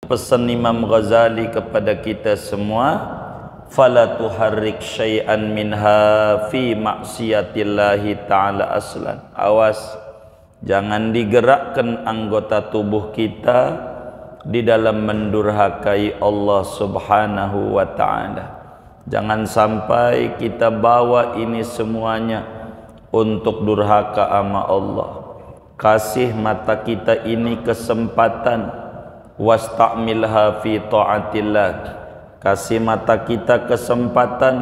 pesan Imam Ghazali kepada kita semua, fala tuharrik syai'an minha fi maksiatillahi ta'ala aslan. Awas, jangan digerakkan anggota tubuh kita di dalam mendurhakai Allah Subhanahu wa ta'ala. Jangan sampai kita bawa ini semuanya untuk durhaka sama Allah. Kasih mata kita ini kesempatan, wasta'milha fi ta'atillah. Kasih mata kita kesempatan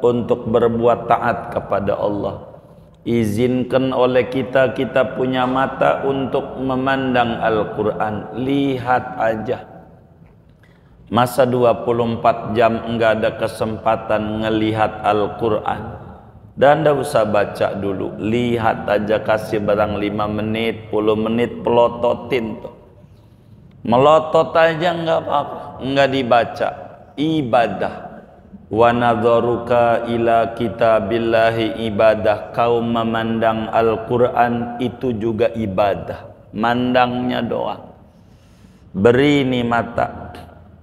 untuk berbuat taat kepada Allah. Izinkan oleh kita punya mata untuk memandang Al-Quran. Lihat aja. Masa 24 jam enggak ada kesempatan ngelihat Al-Quran. Dan tidak usah baca dulu, lihat aja, kasih barang 5 menit, 10 menit, pelototin tuh. Melotot aja enggak apa-apa, enggak dibaca. Ibadah. Wa nadharuka ila kitabillahi ibadah. Kau memandang Al-Quran itu juga ibadah. Mandangnya doang. Beri ini mata.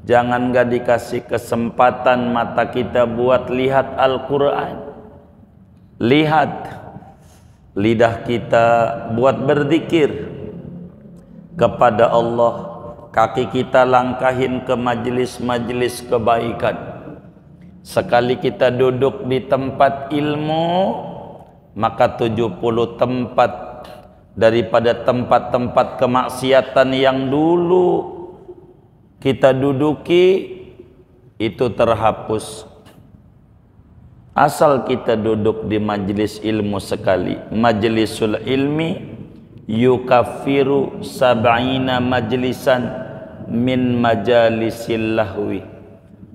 Jangan enggak dikasih kesempatan mata kita buat lihat Al-Quran. Lihat lidah kita buat berzikir kepada Allah, kaki kita langkahin ke majelis-majelis kebaikan. Sekali kita duduk di tempat ilmu, maka 70 tempat daripada tempat-tempat kemaksiatan yang dulu kita duduki itu terhapus. Asal kita duduk di majlis ilmu sekali. Majlisul ilmi yukaffiru sab'ina majlisan min majalisil lahwi.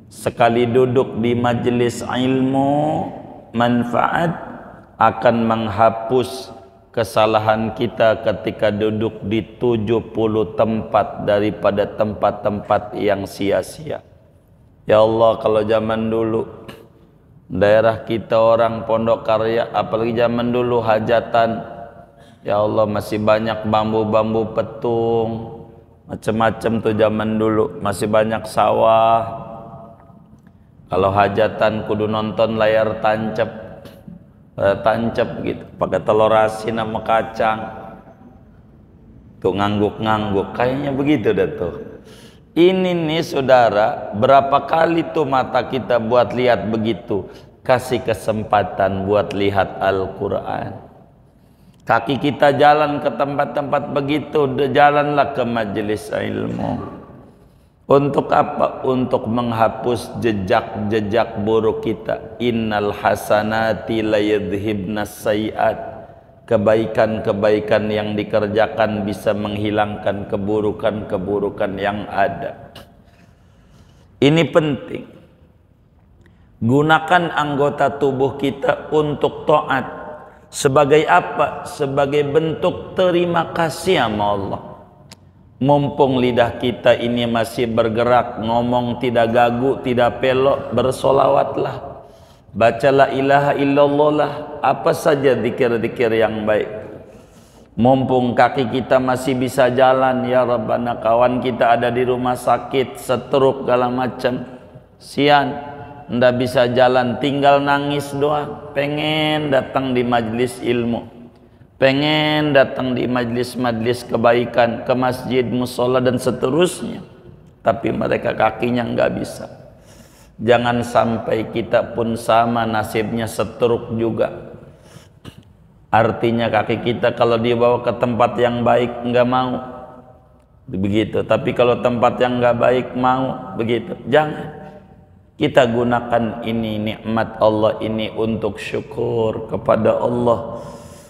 Sekali duduk di majlis ilmu manfaat akan menghapus kesalahan kita ketika duduk di 70 tempat daripada tempat-tempat yang sia-sia. Ya Allah, kalau zaman dulu daerah kita orang Pondok Karya, apalagi zaman dulu hajatan, ya Allah masih banyak bambu-bambu petung, macam-macam tuh zaman dulu, masih banyak sawah. Kalau hajatan kudu nonton layar tancap gitu, pakai telur asin sama kacang, tuh ngangguk-ngangguk, kayaknya begitu dah tuh. Ini nih saudara, berapa kali tuh mata kita buat lihat begitu. Kasih kesempatan buat lihat Al-Quran. Kaki kita jalan ke tempat-tempat begitu, jalanlah ke majelis ilmu. Untuk apa? Untuk menghapus jejak-jejak buruk kita. Innal hasanati layadhibnas sayiat. Kebaikan-kebaikan yang dikerjakan bisa menghilangkan keburukan-keburukan yang ada. Ini penting. Gunakan anggota tubuh kita untuk taat. Sebagai apa? Sebagai bentuk terima kasih sama Allah. Mumpung lidah kita ini masih bergerak, ngomong tidak gagu, tidak pelok, bersolawatlah. Baca la ilaha illallah lah, apa saja zikir-zikir yang baik. Mumpung kaki kita masih bisa jalan, ya Rabbana, kawan kita ada di rumah sakit, stroke segala macam, sian, ndak bisa jalan, tinggal nangis doang, pengen datang di majlis ilmu, pengen datang di majlis-majlis kebaikan, ke masjid, musola dan seterusnya, tapi mereka kakinya nggak bisa. Jangan sampai kita pun sama nasibnya stroke juga. Artinya kaki kita kalau dibawa ke tempat yang baik nggak mau, begitu. Tapi kalau tempat yang nggak baik mau, begitu. Jangan. Kita gunakan ini nikmat Allah ini untuk syukur kepada Allah.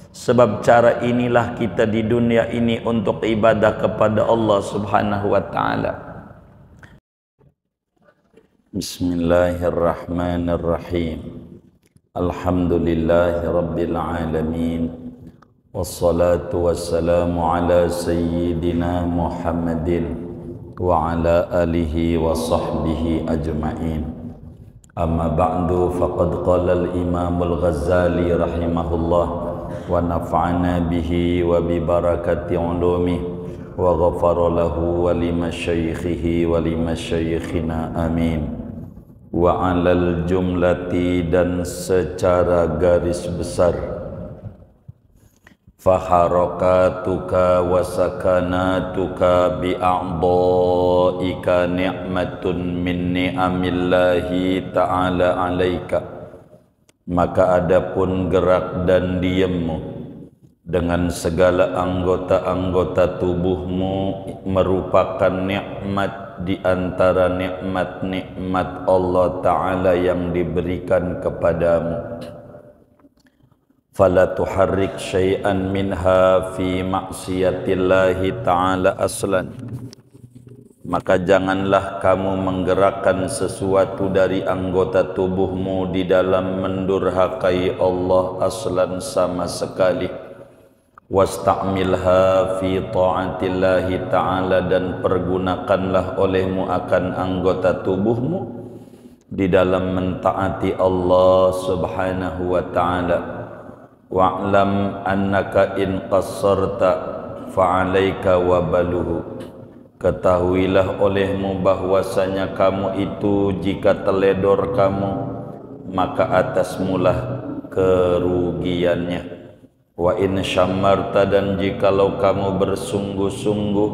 Sebab cara inilah kita di dunia ini untuk ibadah kepada Allah Subhanahu wa ta'ala. Bismillahirrahmanirrahim. Alhamdulillahi rabbil alamin. Wassalatu wassalamu ala sayyidina Muhammadin wa ala alihi wa sahbihi ajma'in. Amma ba'du, faqad qala al-imam al-Ghazali rahimahullah wa nafa'ana bihi wa bi barakati ulumih wa ghafara lahu wa limasyaikhihi wa limasyaikhina amin. Wa alal jumlati, dan secara garis besar, faharakatuka wa sakanatuka bi'a'dha'ika ni'matun min ni'amillahi ta'ala alaika. Maka adapun gerak dan diammu dengan segala anggota-anggota tubuhmu merupakan nikmat di antara nikmat-nikmat Allah Ta'ala yang diberikan kepadamu. Fala tuharrik syai'an minha fi ma'siyatillahi ta'ala aslan. Maka janganlah kamu menggerakkan sesuatu dari anggota tubuhmu di dalam mendurhakai Allah aslan sama sekali. Wasta'milha fi ta'atillahi ta'ala, dan pergunakanlah olehmu akan anggota tubuhmu di dalam mentaati Allah subhanahu wa ta'ala. Wa'lam annaka in qassarta fa'alaika wabaluhu. Ketahuilah olehmu bahwasanya kamu itu jika teledor kamu, maka atasmulah kerugiannya. Wa in syammarta, dan jikalau kamu bersungguh-sungguh,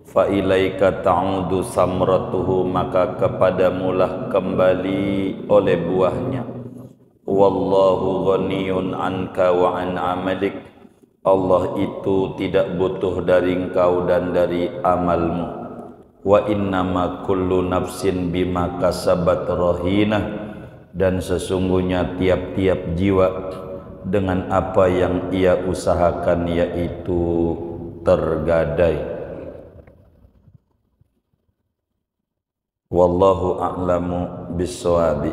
fa ilaika ta'udu samratuhu, maka kepadamulah kembali oleh buahnya. Wallahu ghaniyun anka wa an amalik. Allah itu tidak butuh dari engkau dan dari amalmu. Wa innama kullu nafsin bima kasabat rahinah, dan sesungguhnya tiap-tiap jiwa dengan apa yang ia usahakan, yaitu tergadai. Wallahu a'lamu bis-shawabi.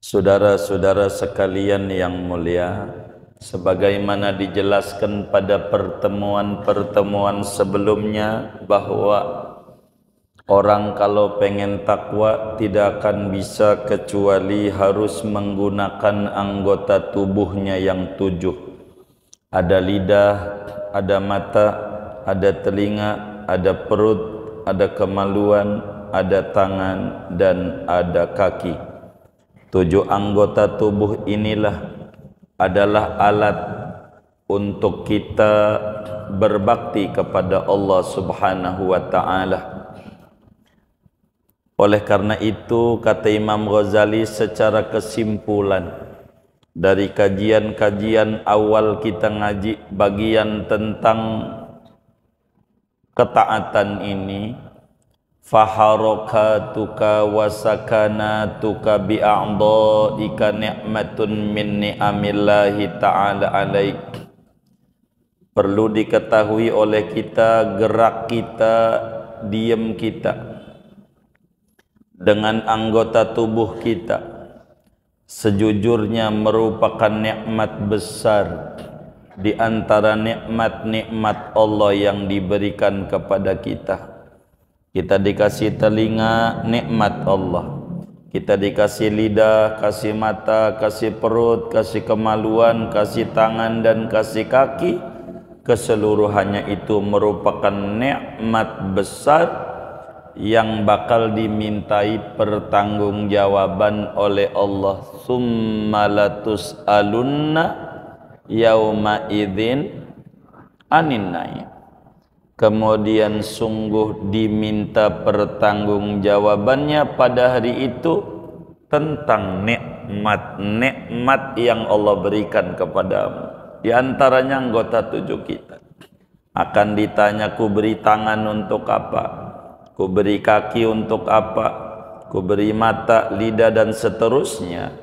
Saudara-saudara sekalian yang mulia, sebagaimana dijelaskan pada pertemuan-pertemuan sebelumnya bahwa orang kalau pengen takwa tidak akan bisa kecuali harus menggunakan anggota tubuhnya yang 7. Ada lidah, ada mata, ada telinga, ada perut, ada kemaluan, ada tangan, dan ada kaki. 7 anggota tubuh inilah adalah alat untuk kita berbakti kepada Allah Subhanahu wa ta'ala. Oleh karena itu, kata Imam Ghazali secara kesimpulan dari kajian-kajian awal kita ngaji bagian tentang ketaatan ini, faharakatuka wa sakanatuka bi'a'dha'ika ni'matun min ni'amillahi ta'ala alaik. Perlu diketahui oleh kita, gerak kita, diam kita dengan anggota tubuh kita sejujurnya merupakan nikmat besar di antara nikmat-nikmat Allah yang diberikan kepada kita. Kita dikasih telinga, nikmat Allah. Kita dikasih lidah, kasih mata, kasih perut, kasih kemaluan, kasih tangan, dan kasih kaki. Keseluruhannya itu merupakan nikmat besar yang bakal dimintai pertanggungjawaban oleh Allah. Summa latus'alunna yauma idzin anin na'im. Kemudian sungguh diminta pertanggungjawabannya pada hari itu tentang nikmat-nikmat yang Allah berikan kepadamu. Di antaranya anggota 7 kita. Akan ditanya, ku beri tangan untuk apa? Ku beri kaki untuk apa? Ku beri mata, lidah, dan seterusnya.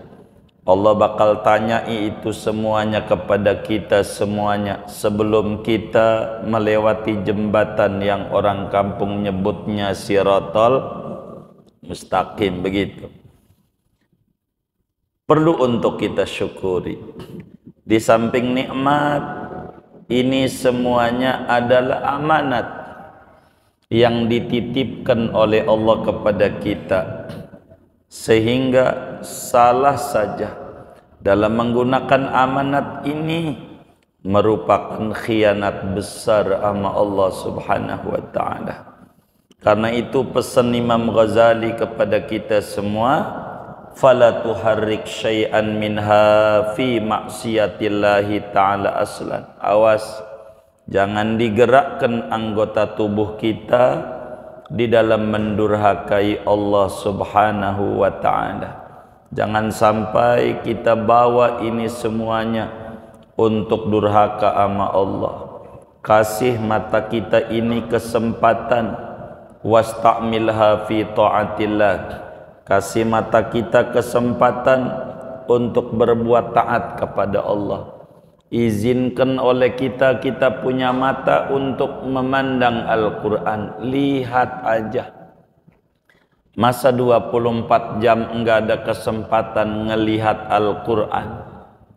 Allah bakal tanya itu semuanya kepada kita semuanya sebelum kita melewati jembatan yang orang kampung nyebutnya Siratal Mustaqim, begitu. Perlu untuk kita syukuri. Di samping nikmat, ini semuanya adalah amanat yang dititipkan oleh Allah kepada kita, sehingga salah saja dalam menggunakan amanat ini merupakan khianat besar sama Allah Subhanahu wa taala. Karena itu pesan Imam Ghazali kepada kita semua, fala tuharrik syai'an minha fi maksiatillahi ta'ala aslan. Awas, jangan digerakkan anggota tubuh kita di dalam mendurhakai Allah Subhanahu wa ta'ala. Jangan sampai kita bawa ini semuanya untuk durhaka sama Allah. Kasih mata kita ini kesempatan, wasta'milha fi ta'atillah. Kasih mata kita kesempatan untuk berbuat taat kepada Allah. Izinkan oleh kita punya mata untuk memandang Al-Quran. Lihat aja. Masa 24 jam enggak ada kesempatan ngelihat Al-Quran.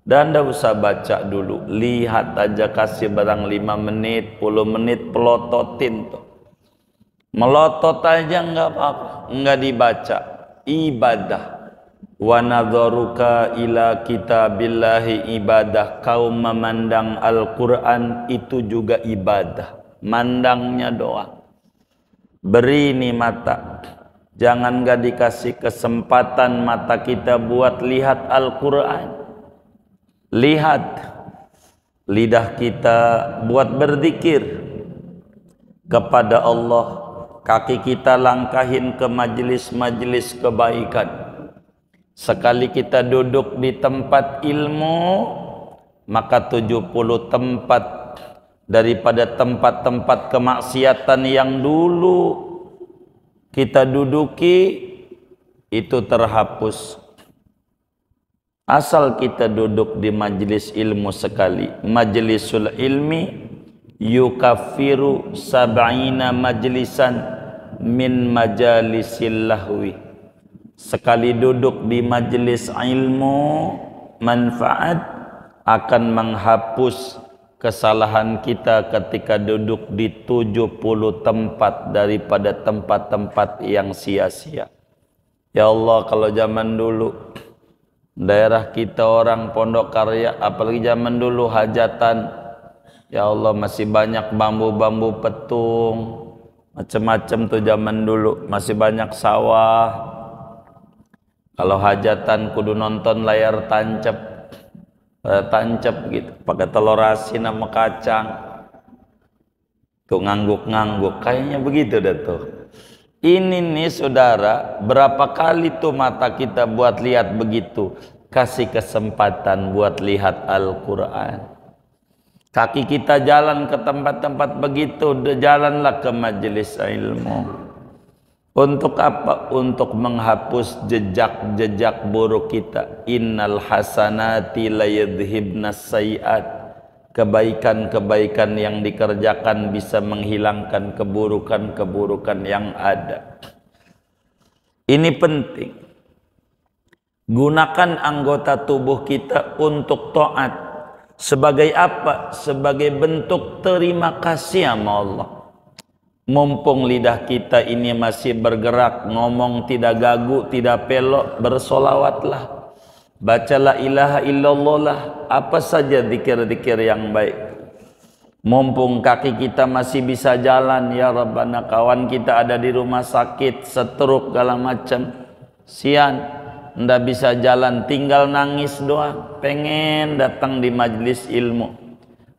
Dan enggak usah baca dulu. Lihat aja, kasih barang 5 menit, 10 menit, pelototin tuh. Melotot aja enggak apa-apa, enggak dibaca. Ibadah. Wa nadharuka ila kitabillahi ibadah. Kau memandang Al-Quran itu juga ibadah. Mandangnya doang. Beri ini mata. Jangan gak dikasih kesempatan mata kita buat lihat Al-Quran. Lihat lidah kita buat berzikir kepada Allah. Kaki kita langkahin ke majelis-majelis kebaikan. Sekali kita duduk di tempat ilmu, maka 70 tempat daripada tempat-tempat kemaksiatan yang dulu kita duduki itu terhapus. Asal kita duduk di majelis ilmu sekali. Majlisul ilmi yukaffiru sab'ina majlisan min majalisil lahwi. Sekali duduk di majelis ilmu manfaat akan menghapus kesalahan kita ketika duduk di 70 tempat daripada tempat-tempat yang sia-sia. Ya Allah, kalau zaman dulu daerah kita orang Pondok Karya, apalagi zaman dulu hajatan, ya Allah masih banyak bambu-bambu petung, macam-macam tuh zaman dulu, masih banyak sawah. Kalau hajatan kudu nonton layar tancap gitu, pakai telur asin sama kacang. Tuh ngangguk-ngangguk, kayaknya begitu dah tuh. Ini nih saudara, berapa kali tuh mata kita buat lihat begitu. Kasih kesempatan buat lihat Al-Quran. Kaki kita jalan ke tempat-tempat begitu, jalanlah ke majelis ilmu. Untuk apa? Untuk menghapus jejak-jejak buruk kita. Innal hasanati la yadhhibnas sayiat. Kebaikan-kebaikan yang dikerjakan bisa menghilangkan keburukan-keburukan yang ada. Ini penting. Gunakan anggota tubuh kita untuk taat. Sebagai apa? Sebagai bentuk terima kasih sama Allah. Mumpung lidah kita ini masih bergerak, ngomong tidak gagu, tidak pelok, bersolawatlah. Baca la ilaha illallah lah, apa saja zikir-zikir yang baik. Mumpung kaki kita masih bisa jalan, ya Rabbana, kawan kita ada di rumah sakit, stroke segala macam, sian, ndak bisa jalan, tinggal nangis doang, pengen datang di majlis ilmu.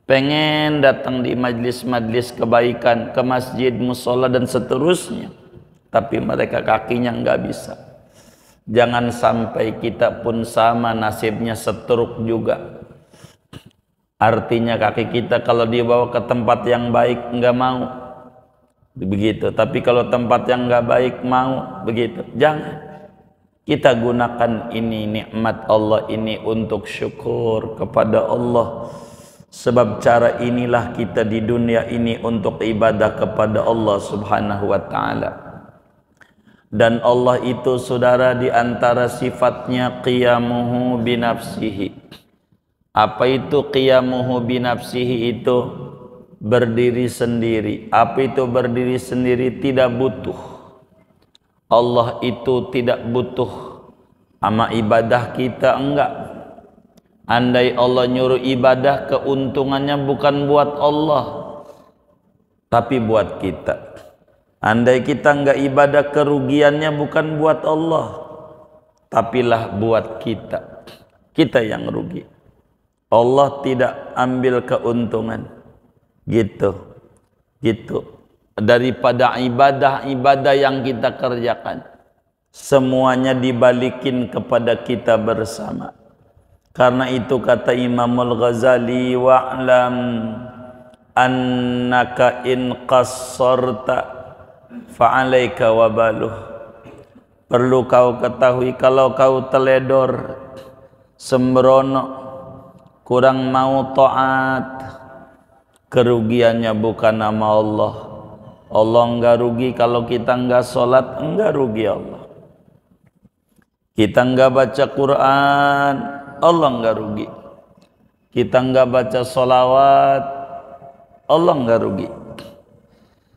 Pengen datang di majlis-majlis kebaikan, ke masjid, musola dan seterusnya, tapi mereka kakinya nggak bisa. Jangan sampai kita pun sama nasibnya stroke juga. Artinya kaki kita kalau dibawa ke tempat yang baik nggak mau, begitu. Tapi kalau tempat yang nggak baik mau, begitu. Jangan. Kita gunakan ini nikmat Allah ini untuk syukur kepada Allah. Sebab cara inilah kita di dunia ini untuk ibadah kepada Allah Subhanahu wa ta'ala. Dan Allah itu saudara di antara sifatnya qiyamuhu binafsihi. Apa itu qiyamuhu binafsihi itu? Berdiri sendiri. Apa itu berdiri sendiri? Tidak butuh. Allah itu tidak butuh sama ibadah kita, enggak. Andai Allah nyuruh ibadah, keuntungannya bukan buat Allah, tapi buat kita. Andai kita nggak ibadah, kerugiannya bukan buat Allah, tapilah buat kita. Kita yang rugi. Allah tidak ambil keuntungan. Gitu. Daripada ibadah-ibadah yang kita kerjakan, semuanya dibalikin kepada kita bersama. Karena itu kata Imamul Ghazali, wa'lam annaka in qassarta fa'alaika wabaluh. Perlu kau ketahui, kalau kau teledor, sembrono, kurang mau taat, kerugiannya bukan nama Allah. Allah enggak rugi kalau kita enggak sholat, enggak rugi Allah. Kita enggak baca Quran, Allah enggak rugi. Kita enggak baca sholawat, Allah enggak rugi.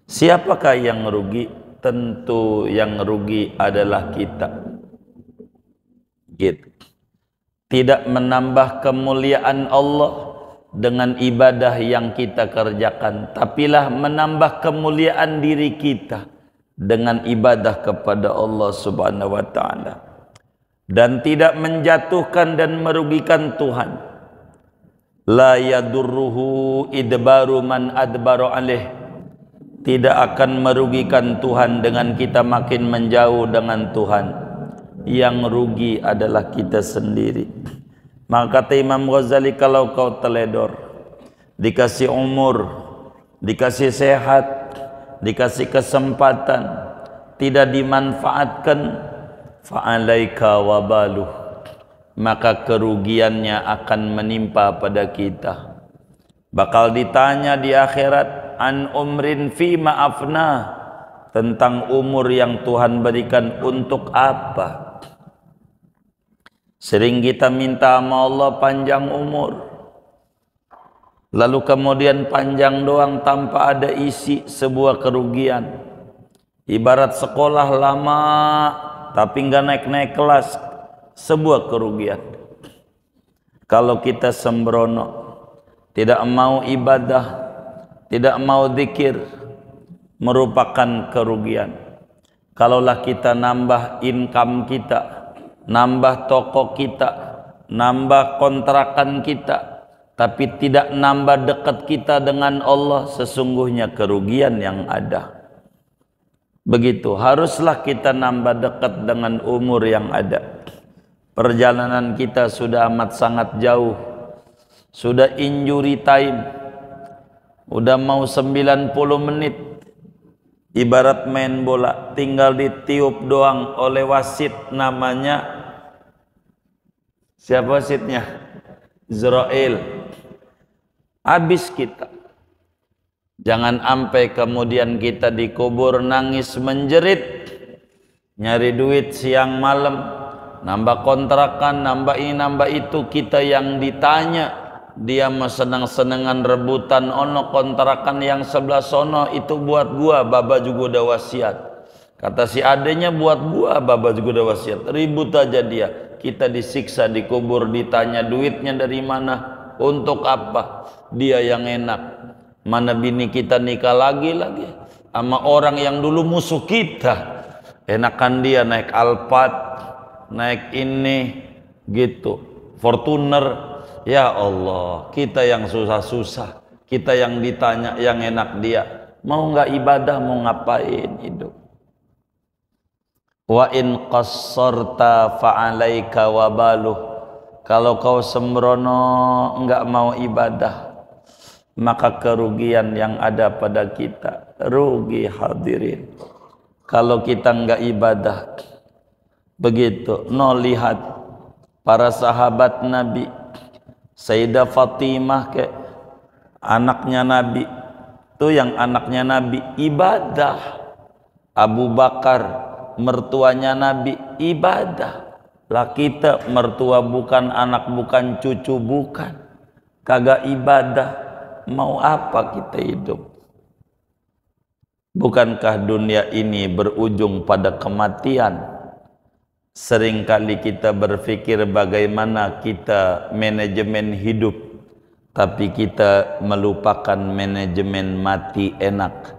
Siapakah yang rugi? Tentu yang rugi adalah kita. Gitu. Tidak menambah kemuliaan Allah dengan ibadah yang kita kerjakan, tapilah menambah kemuliaan diri kita dengan ibadah kepada Allah Subhanahu wa taala. Dan tidak menjatuhkan dan merugikan Tuhan. La yadurruhu idbaru man adbaro alaih. Tidak akan merugikan Tuhan dengan kita makin menjauh dengan Tuhan. Yang rugi adalah kita sendiri. Maka kata Imam Ghazali, kalau kau teledor, dikasih umur, dikasih sehat, dikasih kesempatan, tidak dimanfaatkan, fa'alaika wabaluh, maka kerugiannya akan menimpa pada kita. Bakal ditanya di akhirat, an umrin fi ma'afna, tentang umur yang Tuhan berikan untuk apa. Sering kita minta sama Allah panjang umur, lalu kemudian panjang doang tanpa ada isi, sebuah kerugian. Ibarat sekolah lama tapi nggak naik-naik kelas, sebuah kerugian. Kalau kita sembrono, tidak mau ibadah, tidak mau zikir, merupakan kerugian. Kalaulah kita nambah income kita, nambah toko kita, nambah kontrakan kita, tapi tidak nambah dekat kita dengan Allah, sesungguhnya kerugian yang ada. Begitu, haruslah kita nambah dekat dengan umur yang ada. Perjalanan kita sudah amat sangat jauh, sudah injury time, udah mau 90 menit. Ibarat main bola, tinggal ditiup doang oleh wasit, namanya siapa wasitnya? Israel. Habis kita. Jangan sampai kemudian kita dikubur nangis menjerit, nyari duit siang malam, nambah kontrakan, nambah ini nambah itu, kita yang ditanya. Dia mah senang-senangan rebutan, ono kontrakan yang sebelah sono itu buat gua, baba juga udah wasiat. Kata si adenya buat gua, baba juga udah wasiat. Ribut aja dia. Kita disiksa, dikubur, ditanya duitnya dari mana, untuk apa. Dia yang enak. Mana bini kita nikah lagi sama orang yang dulu musuh kita. Enakan dia naik Alphard, naik ini gitu, Fortuner. Ya Allah, kita yang susah-susah, kita yang ditanya, yang enak dia. Mau nggak ibadah, mau ngapain hidup? Wa in qassarta fa'alaika wabaluh. Kalau kau sembrono, nggak mau ibadah, maka kerugian yang ada pada kita. Rugi hadirin. Kalau kita nggak ibadah, begitu. No, lihat para sahabat Nabi, Sayyidah Fatimah ke anaknya Nabi, tuh yang anaknya Nabi ibadah. Abu Bakar mertuanya Nabi ibadah. Lah kita mertua bukan, anak bukan, cucu bukan, kagak ibadah, mau apa kita hidup? Bukankah dunia ini berujung pada kematian? Seringkali kita berpikir bagaimana kita manajemen hidup, tapi kita melupakan manajemen mati enak.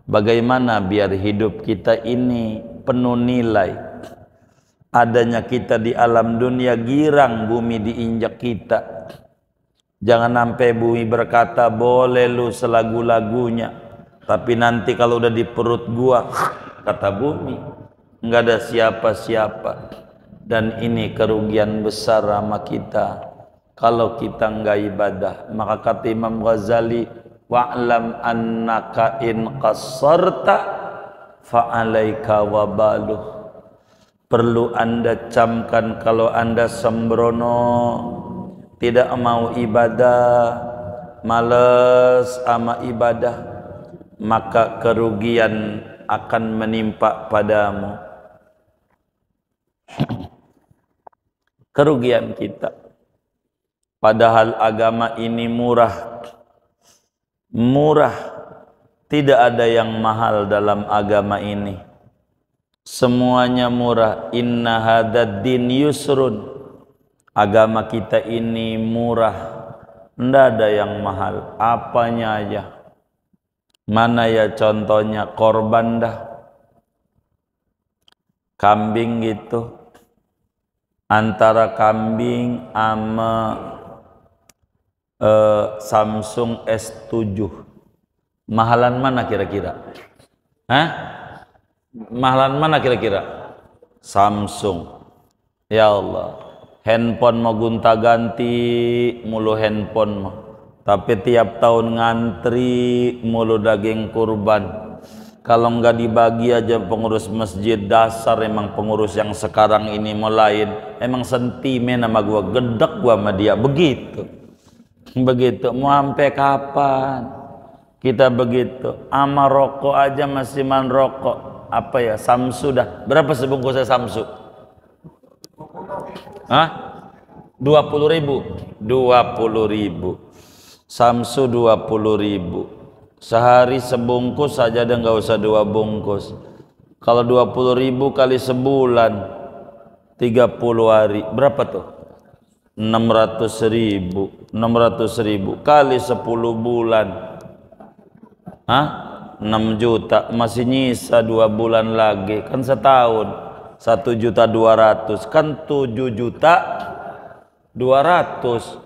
Bagaimana biar hidup kita ini penuh nilai. Adanya kita di alam dunia, girang bumi diinjak kita. Jangan sampai bumi berkata, boleh lu selagu-lagunya, tapi nanti kalau udah di perut gua, kata bumi, nggak ada siapa-siapa. Dan ini kerugian besar sama kita kalau kita nggak ibadah. Maka kata Imam Ghazali, wa'lam annaka in qassarta fa'alaika wabaluh. Perlu anda camkan, kalau anda sembrono, tidak mau ibadah, males sama ibadah, maka kerugian akan menimpa padamu. Kerugian kita. Padahal agama ini murah. Murah. Tidak ada yang mahal dalam agama ini. Semuanya murah. Inna hadad din yusrun. Agama kita ini murah. Tidak ada yang mahal. Apanya aja. Mana ya contohnya? Korban dah. Kambing gitu. Antara kambing sama Samsung S7. Mahalan mana kira-kira? Hah? Mahalan mana kira-kira? Samsung. Ya Allah, handphone mau gonta-ganti mulu handphone mah. Tapi tiap tahun ngantri mulu daging kurban. Kalau nggak dibagi aja pengurus masjid, dasar emang pengurus yang sekarang ini melain. Emang sentimen sama gua, gedek gua sama dia, begitu. Begitu, mau sampai kapan kita begitu? Ama rokok aja masih man rokok. Apa ya, Samsu dah. Berapa sebungkusnya Samsu? Hah? 20.000. 20.000. Samsu 20.000. Sehari sebungkus saja dan nggak usah 2 bungkus. Kalau 20.000 kali sebulan 30 hari berapa tuh? 600.000. 600.000 kali 10 bulan. Hah? 6 juta, masih nyisa 2 bulan lagi, kan setahun 1.200.000, kan 7.200.000.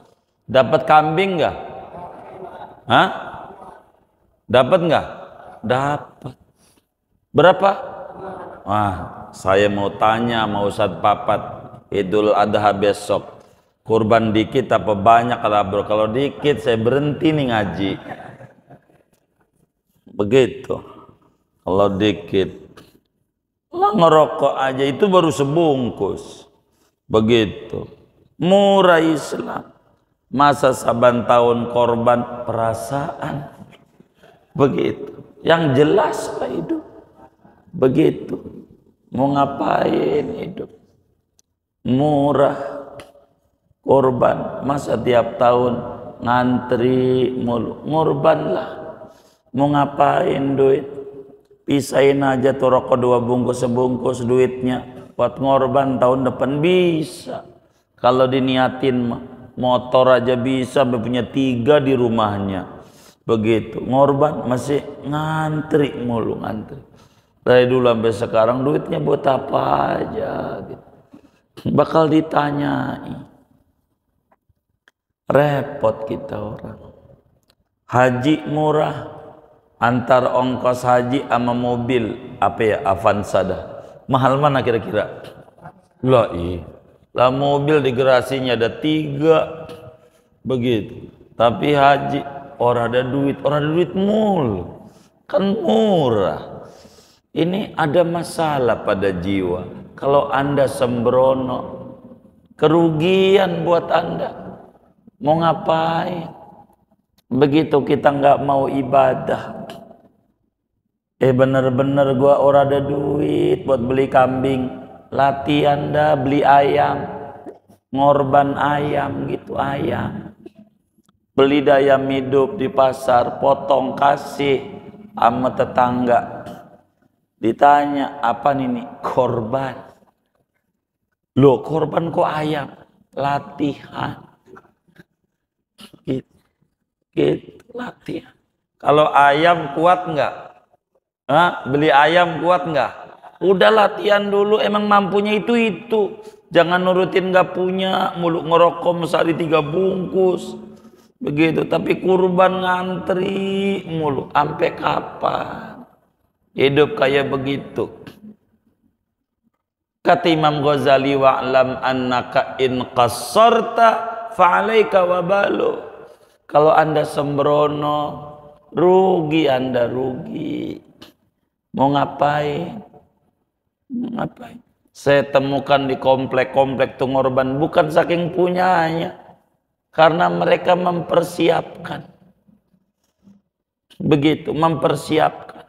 Dapat kambing nggak? Hah? Dapat nggak? Dapat. Berapa? Wah, saya mau tanya sama Ustadz Papat, Idul Adha besok, kurban dikit apa banyak? Kalau dikit saya berhenti nih ngaji. Begitu. Kalau dikit, lah ngerokok aja itu baru sebungkus. Begitu. Murah Islam. Masa saban tahun korban perasaan. Begitu. Yang jelas Pak hidup. Begitu. Mau ngapain hidup? Murah. Korban. Masa tiap tahun ngantri mulu. Ngorban lah. Mau ngapain duit? Pisahin aja tuh rokok 2 bungkus sebungkus duitnya buat ngorban tahun depan bisa. Kalau diniatin motor aja bisa, punya 3 di rumahnya. Begitu. Ngorban masih ngantri mulu, ngantri. Dari dulu sampai sekarang duitnya buat apa aja gitu. Bakal ditanyai. Repot kita orang. Haji murah. Antar ongkos haji sama mobil apa ya, Avanza dah. Mahal mana kira-kira? Lah lah mobil di garasinya ada 3 begitu. Tapi haji orang ada duit mul. Kan murah. Ini ada masalah pada jiwa. Kalau Anda sembrono, kerugian buat Anda. Mau ngapain? Begitu kita nggak mau ibadah. Bener-bener gua orang ada duit buat beli kambing, latihan dah beli ayam, ngorban ayam gitu, ayam. Beli ayam hidup di pasar, potong kasih sama tetangga. Ditanya apa nih? Korban. Loh, korban kok ayam? Latihan. Gitu, gitu latihan. Kalau ayam kuat nggak? Hah? Beli ayam kuat nggak? Udah latihan dulu, emang mampunya itu. Jangan nurutin nggak punya, mulu ngerokok sehari 3 bungkus. Begitu, tapi kurban ngantri mulu. Sampai kapan? Hidup kayak begitu. Kata Imam Ghazali, wa'lam annaka in qassarta fa'alaika wabalu. Kalau Anda sembrono, rugi Anda, rugi. Mau ngapain? Ngapain? Saya temukan di komplek-komplek tuh ngorban bukan saking punyanya, karena mereka mempersiapkan. Begitu, mempersiapkan.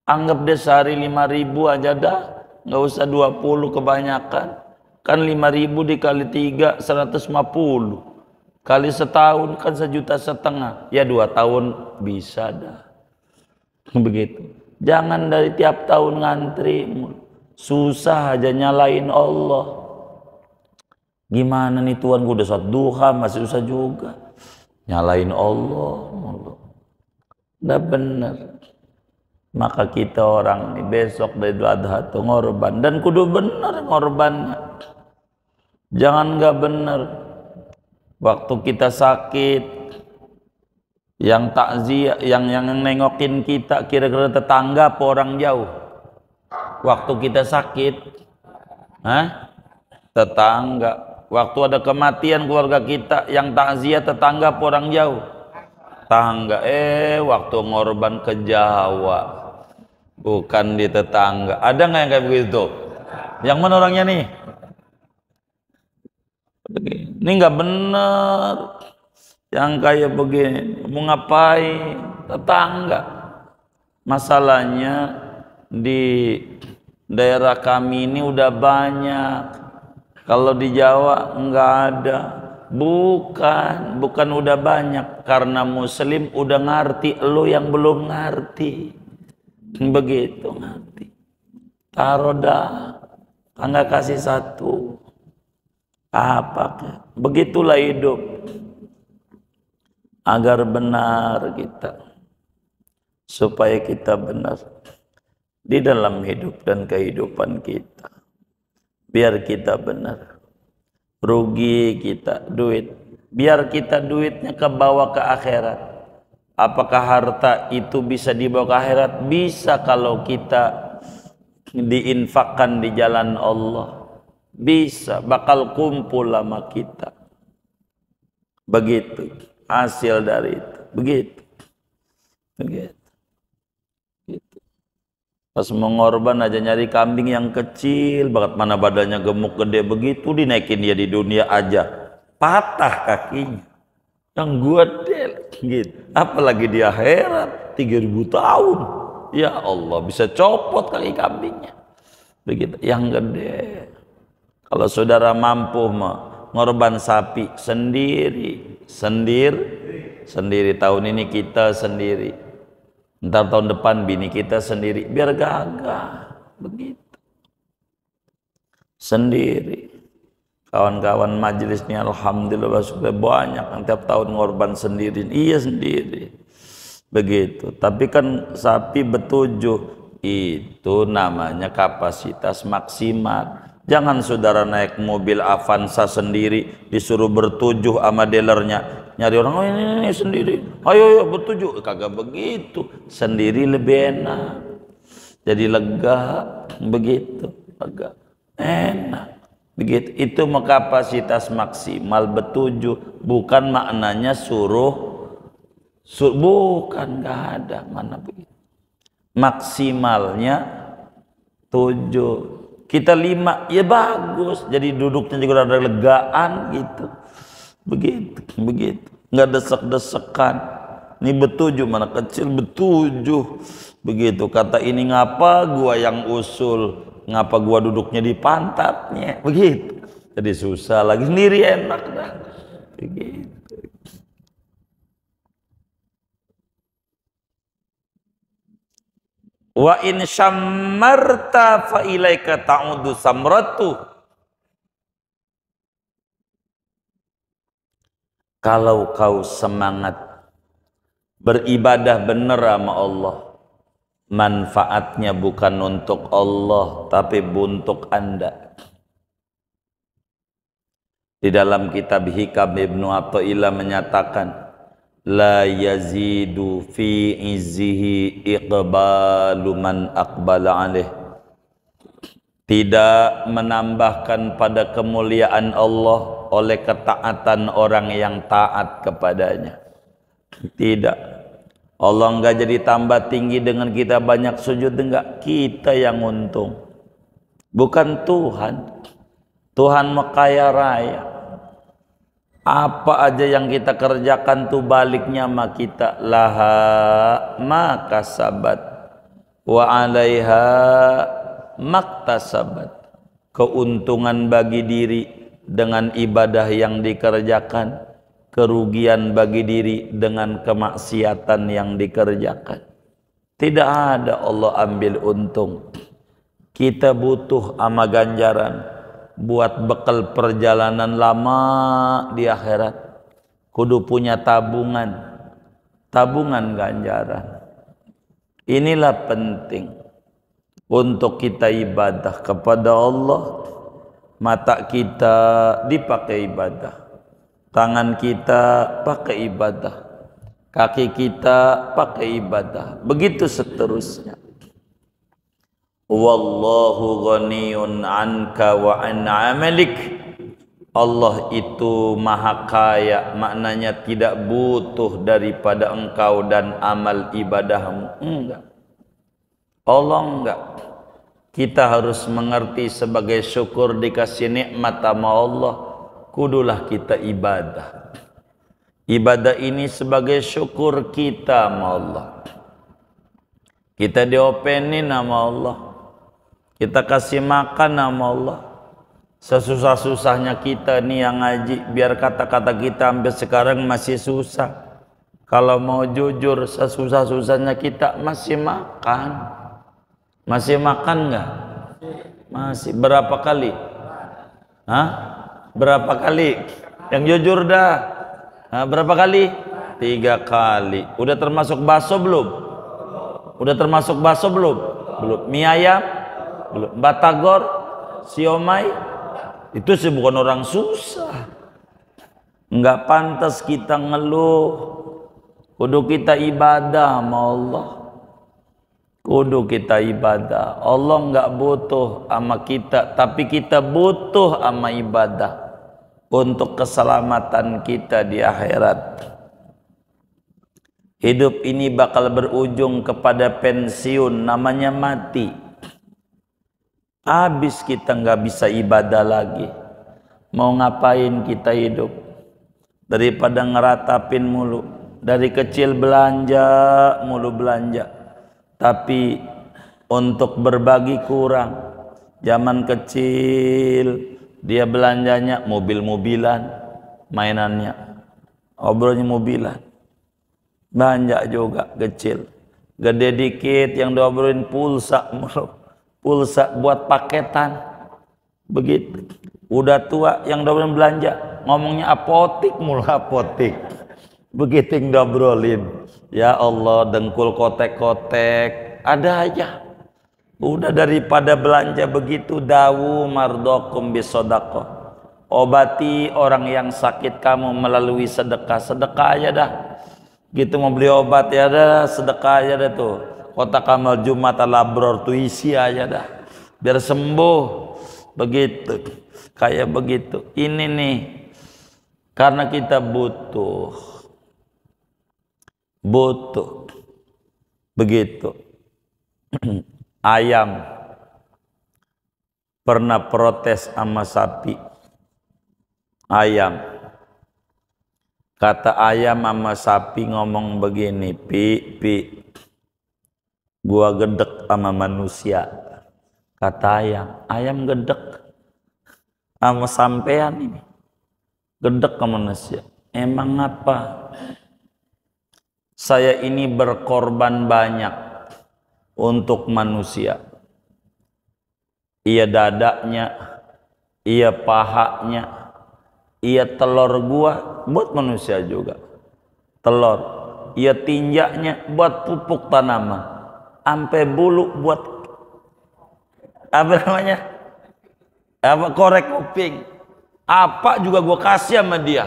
Anggap deh sehari 5.000 aja dah, nggak usah 20 kebanyakan. Kan 5.000 dikali 3, 150. Kali setahun kan 1,5 juta. Ya 2 tahun bisa dah. Begitu. Jangan dari tiap tahun ngantri. Susah aja nyalain Allah. Gimana nih Tuhan, gue udah sholat duha masih susah juga. Nyalain Allah. Udah bener. Maka kita orang nih besok dari Idul Adha tuh ngorban, dan kudu bener ngorbannya. Jangan nggak bener. Waktu kita sakit, yang takziah, yang nengokin kita kira-kira tetangga apa orang jauh? Waktu kita sakit, tetangga. Waktu ada kematian keluarga kita, yang takziah tetangga apa orang jauh? Tetangga. Waktu ngorban ke Jawa, bukan di tetangga. Ada nggak yang kayak begitu? Yang mana orangnya nih? Ini nggak bener. Yang kayak begini, mau ngapain? Tetangga. Masalahnya di daerah kami ini udah banyak. Kalau di Jawa nggak ada. Bukan udah banyak, karena Muslim udah ngerti, lo yang belum ngerti. Begitu ngerti. Taruh dah, tangga kasih satu. Apa? Begitulah hidup. Agar benar kita, supaya kita benar di dalam hidup dan kehidupan kita. Biar kita benar. Rugi kita duit, biar kita duitnya kebawa ke akhirat. Apakah harta itu bisa dibawa ke akhirat? Bisa kalau kita diinfakkan di jalan Allah. Bisa, bakal kumpul sama kita. Begitu hasil dari itu. Begitu. Pas mengorban aja nyari kambing yang kecil banget, mana badannya gemuk gede begitu, dinaikin dia di dunia aja patah kakinya. Yang gede gitu, apalagi di akhirat 3.000 tahun. Ya Allah, bisa copot kaki kambingnya. Begitu yang gede. Kalau saudara mampu ngorban sapi sendiri. Tahun ini kita sendiri. Ntar tahun depan bini kita sendiri, biar gagah. Begitu. Sendiri. Kawan-kawan majelis ini alhamdulillah sudah banyak yang tiap tahun ngorban sendiri. Iya sendiri. Begitu. Tapi kan sapi betujuh, itu namanya kapasitas maksimal. Jangan saudara naik mobil Avanza sendiri disuruh bertujuh sama dealernya. Nyari orang, oh ini sendiri, ayo bertujuh. Kagak begitu, sendiri lebih enak, jadi lega. Begitu, lega, enak. Begitu, itu kapasitas maksimal bertujuh. Bukan maknanya suruh bukan, nggak ada mana begitu. Maksimalnya 7, kita 5, ya bagus. Jadi duduknya juga ada legaan gitu. Begitu. Nggak desek-desekan. Ini betujuh, mana kecil betujuh. Begitu, kata ini ngapa gua yang usul, ngapa gua duduknya di pantatnya. Begitu. Jadi susah lagi, sendiri enak dah. Begitu. Wa in syammarta fa ilaika ta'udu samratu. Kalau kau semangat beribadah benar sama Allah, manfaatnya bukan untuk Allah tapi untuk Anda. Di dalam kitab Hikam Ibnu Athaillah menyatakan, la yazidu fi izzihi iqbalu man aqbala alaih. Tidak menambahkan pada kemuliaan Allah oleh ketaatan orang yang taat kepadanya. Tidak. Allah enggak jadi tambah tinggi dengan kita banyak sujud, enggak. Kita yang untung. Bukan Tuhan. Tuhan mah kaya raya. Apa aja yang kita kerjakan tuh baliknya sama kita. Laha maka sabat wa alaiha maktasabat. Keuntungan bagi diri dengan ibadah yang dikerjakan, kerugian bagi diri dengan kemaksiatan yang dikerjakan. Tidak ada Allah ambil untung. Kita butuh ama ganjaran buat bekal perjalanan lama di akhirat. Kudu punya tabungan ganjaran. Inilah penting untuk kita ibadah kepada Allah. Mata kita dipakai ibadah, tangan kita pakai ibadah, kaki kita pakai ibadah, begitu seterusnya. Wallahu ghaniyun anka wa an amalik. Allah itu maha kaya, maknanya tidak butuh daripada engkau dan amal ibadahmu. Enggak. Allah enggak. Kita harus mengerti sebagai syukur dikasih nikmat sama Allah, kudulah kita ibadah. Ibadah ini sebagai syukur kita sama Allah. Kita diopenin sama Allah. Kita kasih makan sama Allah. Sesusah-susahnya kita nih yang ngaji, biar kata-kata kita sampai sekarang masih susah. Kalau mau jujur, sesusah-susahnya kita masih makan. Masih makan nggak? Masih. Berapa kali? Hah? Berapa kali? Yang jujur dah. Hah, berapa kali? 3 kali. Udah termasuk bakso belum? Udah termasuk bakso belum? Belum. Mie ayam? Belum. Batagor, siomay, itu sih bukan orang susah. Enggak pantas kita ngeluh. Kudu kita ibadah sama Allah. Kudu kita ibadah. Allah enggak butuh sama kita, tapi kita butuh sama ibadah untuk keselamatan kita di akhirat. Hidup ini bakal berujung kepada pensiun, namanya mati. Habis kita nggak bisa ibadah lagi. Mau ngapain kita hidup? Daripada ngeratapin mulu. Dari kecil belanja, mulu belanja. Tapi untuk berbagi kurang. Zaman kecil dia belanjanya mobil-mobilan, mainannya. Obrolnya mobilan. Belanja juga kecil. Gede dikit yang diobrolin pulsa mulu. Pulsa buat paketan, begitu. Udah tua yang diobrolin belanja, ngomongnya apotik mulu, apotik. Begitu yang diobrolin. Ya Allah, dengkul kotek-kotek, ada aja. Udah daripada belanja begitu, dawu mardokum bisodaqoh. Obati orang yang sakit kamu melalui sedekah. Sedekah aja dah. Gitu mau beli obat ya dah, sedekah aja dah tuh. Kotak amal Jumat al-Abror tuh isi aja dah biar sembuh, begitu, kayak begitu. Ini nih karena kita butuh begitu. Ayam pernah protes sama sapi. Ayam, kata ayam sama sapi ngomong begini, pi gua gedek sama manusia. Kata ayam gedek sama sampean ini, gedek sama manusia. Emang apa? Saya ini berkorban banyak untuk manusia. Iya dadanya, iya pahanya, Iya telur gua buat manusia juga. Telur. Iya tinjaknya buat pupuk tanaman. Sampai bulu buat apa namanya? Apa korek kuping. Apa juga gua kasih sama dia.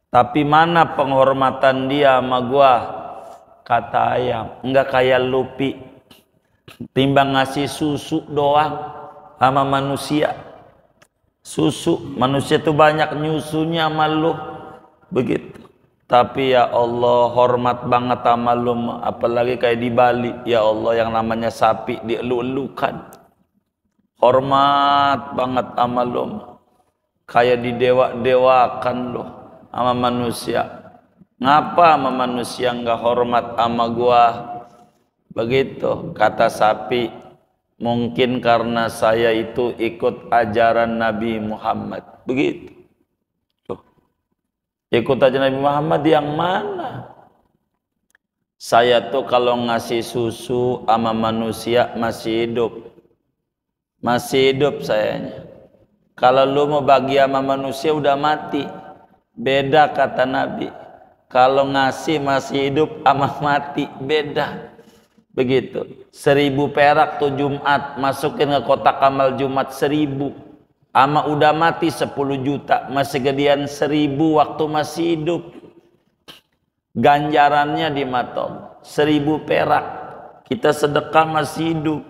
Tapi mana penghormatan dia sama gua? Kata ayam, enggak kayak Lupi. Timbang ngasih susu doang sama manusia. Susu, manusia itu banyak nyusunya sama lu. Begitu. Tapi ya Allah, hormat banget sama lu. Apalagi kayak di Bali, ya Allah, yang namanya sapi dielu-elukan. Hormat banget sama lu. Kayak didewa-dewakan lu sama manusia. Ngapa sama manusia nggak hormat sama gua? Begitu kata sapi, mungkin karena saya itu ikut ajaran Nabi Muhammad. Begitu. Tuh. Ikut ajaran Nabi Muhammad yang mana? Saya tuh kalau ngasih susu sama manusia masih hidup. Masih hidup sayanya. Kalau lu mau bagi sama manusia udah mati. Beda kata Nabi. Kalau ngasih masih hidup sama mati beda. Begitu. 1000 perak tuh Jumat, masukin ke kotak amal Jumat 1000. Ama udah mati 10 juta, masih gedean 1000 waktu masih hidup. Ganjarannya di mata 1000 perak. Kita sedekah masih hidup.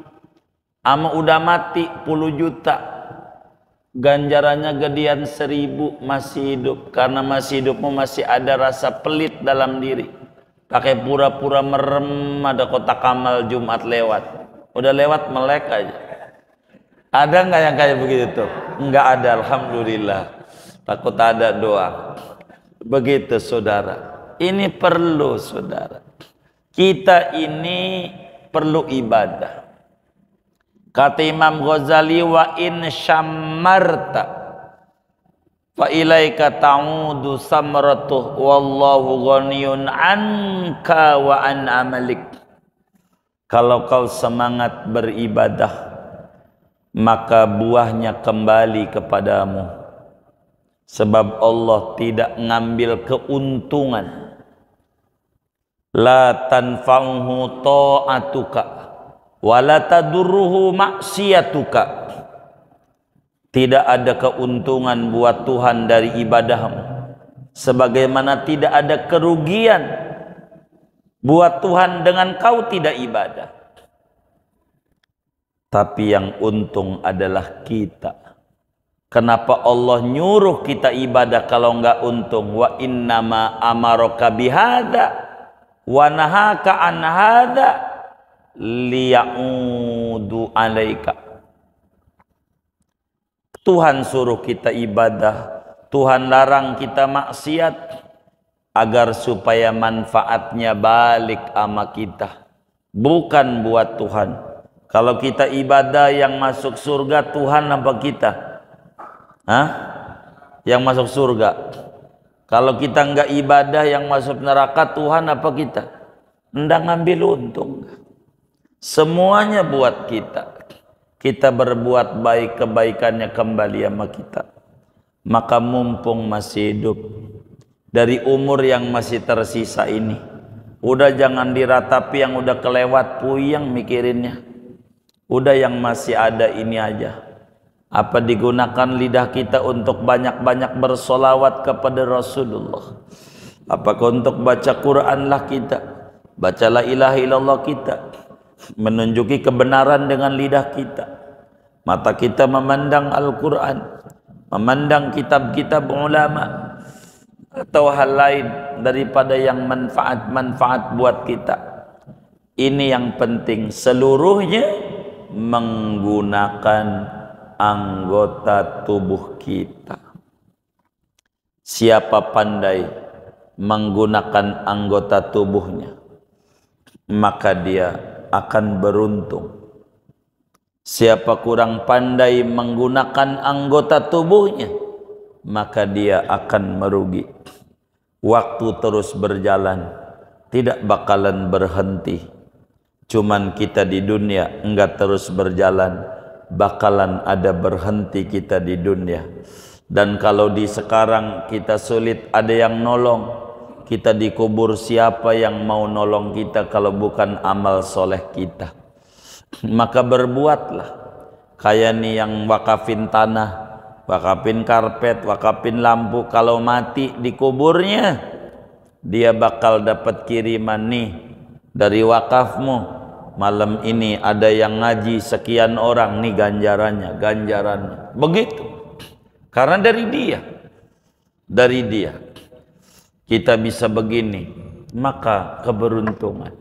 Ama udah mati 10 juta. Ganjarannya gedean 1000 masih hidup. Karena masih hidupmu masih ada rasa pelit dalam diri. Pakai pura-pura merem, ada kotak amal Jumat lewat. Udah lewat melek aja. Ada nggak yang kayak begitu tuh? Nggak ada, alhamdulillah. Takut ada doa. Begitu saudara. Ini perlu saudara. Kita ini perlu ibadah. Kata Imam Ghazali, wa in syammarta fa ilaika ta'udu samratuh wallahu ghaniyun anka wa an amalik. Kalau kau semangat beribadah, maka buahnya kembali kepadamu. Sebab Allah tidak ngambil keuntungan. La tanfa'uhu ta'atuka wa la tadurruhu maksiatuka. Tidak ada keuntungan buat Tuhan dari ibadahmu, sebagaimana tidak ada kerugian buat Tuhan dengan kau tidak ibadah. Tapi yang untung adalah kita. Kenapa Allah nyuruh kita ibadah kalau enggak untung? Wa innama amaraka bihadza wa nahaka an hadza liya'udu alaika. Tuhan suruh kita ibadah, Tuhan larang kita maksiat agar supaya manfaatnya balik sama kita, bukan buat Tuhan. Kalau kita ibadah yang masuk surga Tuhan apa kita? Hah? Yang masuk surga. Kalau kita enggak ibadah yang masuk neraka Tuhan apa kita? Enggak ngambil untung. Semuanya buat kita. Kita berbuat baik, kebaikannya kembali sama kita. Maka mumpung masih hidup, dari umur yang masih tersisa ini, udah jangan diratapi yang udah kelewat, puyeng mikirinnya. Udah yang masih ada ini aja. Apa digunakan lidah kita untuk banyak-banyak bersolawat kepada Rasulullah? Apakah untuk baca Quran lah kita, baca la ilaha illallah kita, menunjuki kebenaran dengan lidah kita, mata kita memandang Al-Quran, memandang kitab-kitab ulama, atau hal lain daripada yang manfaat-manfaat buat kita. Ini yang penting, seluruhnya menggunakan anggota tubuh kita. Siapa pandai menggunakan anggota tubuhnya, maka dia akan beruntung. Siapa kurang pandai menggunakan anggota tubuhnya, maka dia akan merugi. Waktu terus berjalan, tidak bakalan berhenti. Cuman kita di dunia enggak terus berjalan, bakalan ada berhenti kita di dunia. Dan kalau di sekarang kita sulit ada yang nolong, kita dikubur, siapa yang mau nolong kita kalau bukan amal soleh kita? Maka berbuatlah. Kayak nih yang wakafin tanah, wakafin karpet, wakafin lampu, kalau mati dikuburnya, dia bakal dapat kiriman nih dari wakafmu. Malam ini ada yang ngaji sekian orang, nih ganjarannya. Begitu. Karena dari dia kita bisa begini, maka keberuntungan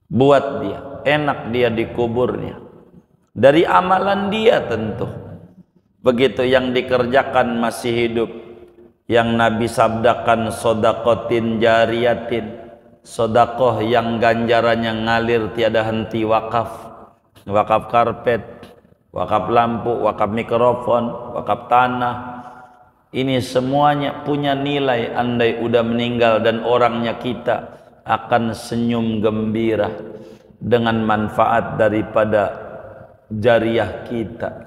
buat dia, enak dia dikuburnya dari amalan dia tentu. Begitu yang dikerjakan masih hidup, yang Nabi sabdakan sodakotin jariyatin, sodakoh yang ganjarannya ngalir tiada henti, wakaf karpet, wakaf lampu, wakaf mikrofon, wakaf tanah. Ini semuanya punya nilai. Andai udah meninggal dan orangnya kita, akan senyum gembira dengan manfaat daripada jariah kita.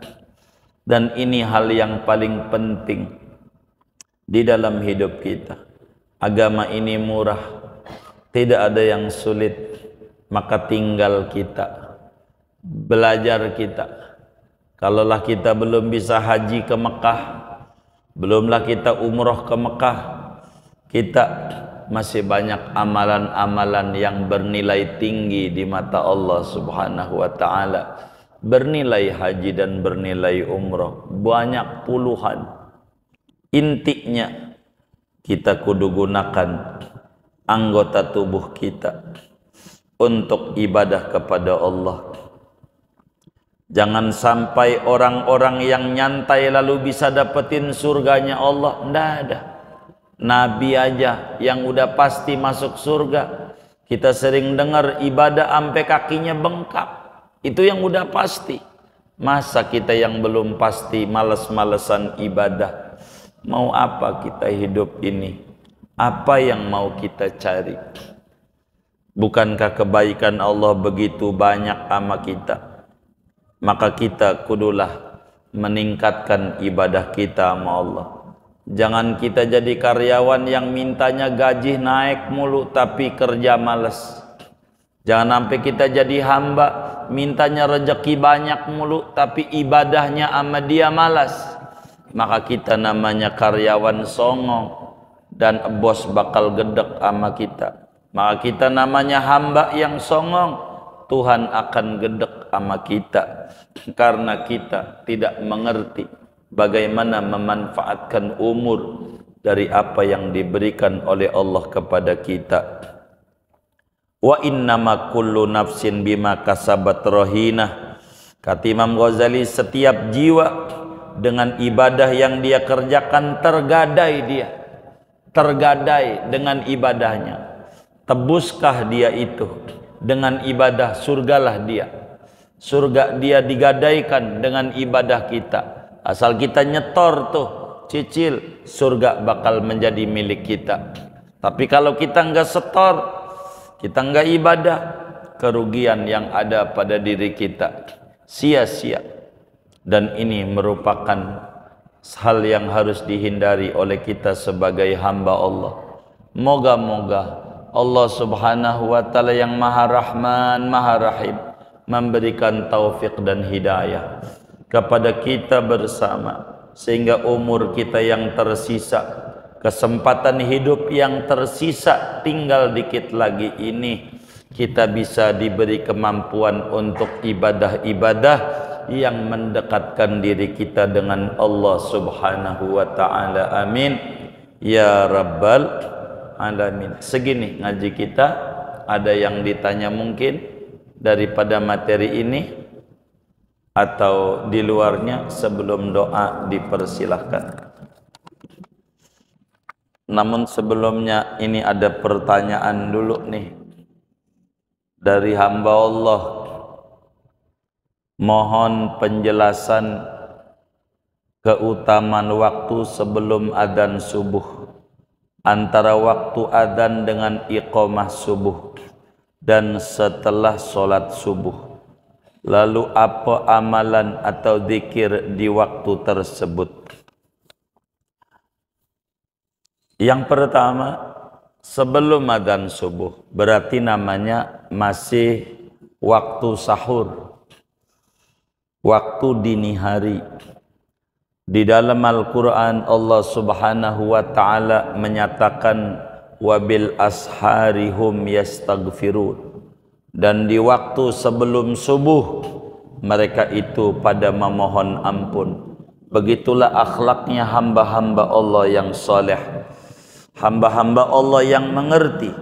Dan ini hal yang paling penting di dalam hidup kita. Agama ini murah, tidak ada yang sulit. Maka tinggal kita, belajar kita. Kalaulah kita belum bisa haji ke Mekah, belumlah kita umroh ke Mekah, kita masih banyak amalan-amalan yang bernilai tinggi di mata Allah Subhanahu wa ta'ala. Bernilai haji dan bernilai umroh, banyak puluhan. Intinya kita kudu gunakan anggota tubuh kita untuk ibadah kepada Allah. Jangan sampai orang-orang yang nyantai lalu bisa dapetin surganya Allah. Nggak ada. Nabi aja yang udah pasti masuk surga. Kita sering dengar ibadah sampai kakinya bengkak. Itu yang udah pasti. Masa kita yang belum pasti males-malesan ibadah? Mau apa kita hidup ini? Apa yang mau kita cari? Bukankah kebaikan Allah begitu banyak sama kita? Maka kita kudulah meningkatkan ibadah kita sama Allah. Jangan kita jadi karyawan yang mintanya gaji naik mulu tapi kerja males. Jangan sampai kita jadi hamba mintanya rezeki banyak mulu tapi ibadahnya sama dia malas. Maka kita namanya karyawan songong dan bos bakal gedek sama kita. Maka kita namanya hamba yang songong, Tuhan akan gedek sama kita karena kita tidak mengerti bagaimana memanfaatkan umur dari apa yang diberikan oleh Allah kepada kita. Wa innama kullu nafsin bima kasabat rohinah. Kata Imam Ghazali, setiap jiwa dengan ibadah yang dia kerjakan tergadai dia, tergadai dengan ibadahnya. Tebuskah dia itu dengan ibadah, surgalah dia. Surga dia digadaikan dengan ibadah kita. Asal kita nyetor tuh, cicil, surga bakal menjadi milik kita. Tapi kalau kita enggak setor, kita enggak ibadah, kerugian yang ada pada diri kita sia-sia. Dan ini merupakan hal yang harus dihindari oleh kita sebagai hamba Allah. Moga-moga Allah Subhanahu wa ta'ala yang Maha Rahman, Maha Rahim memberikan taufik dan hidayah kepada kita bersama, sehingga umur kita yang tersisa, kesempatan hidup yang tersisa tinggal dikit lagi ini, kita bisa diberi kemampuan untuk ibadah-ibadah yang mendekatkan diri kita dengan Allah Subhanahu wa ta'ala. Amin ya rabbal alamin. Segini ngaji kita. Ada yang ditanya mungkin daripada materi ini atau di luarnya? Sebelum doa dipersilahkan. Namun sebelumnya ini ada pertanyaan dulu nih dari hamba Allah. Mohon penjelasan keutamaan waktu sebelum adzan subuh, antara waktu adzan dengan iqamah subuh, dan setelah sholat subuh. Lalu apa amalan atau zikir di waktu tersebut? Yang pertama, sebelum adzan subuh, berarti namanya masih waktu sahur, waktu dini hari. Di dalam Al-Quran Allah subhanahu wa ta'ala menyatakan wabil ashari hum yastaghfirun, dan di waktu sebelum subuh mereka itu pada memohon ampun. Begitulah akhlaknya hamba-hamba Allah yang soleh, hamba-hamba Allah yang mengerti.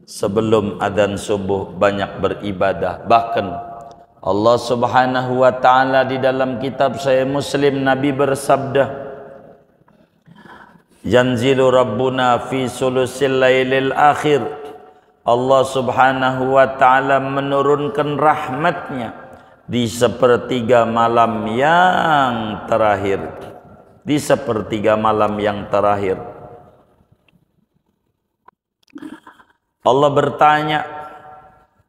Sebelum adzan subuh banyak beribadah. Bahkan Allah subhanahu wa ta'ala di dalam kitab Sahih Muslim, Nabi bersabda, yanzilu rabbuna fi sulusil lailil akhir. Allah subhanahu wa ta'ala menurunkan rahmatnya di sepertiga malam yang terakhir. Di sepertiga malam yang terakhir Allah bertanya,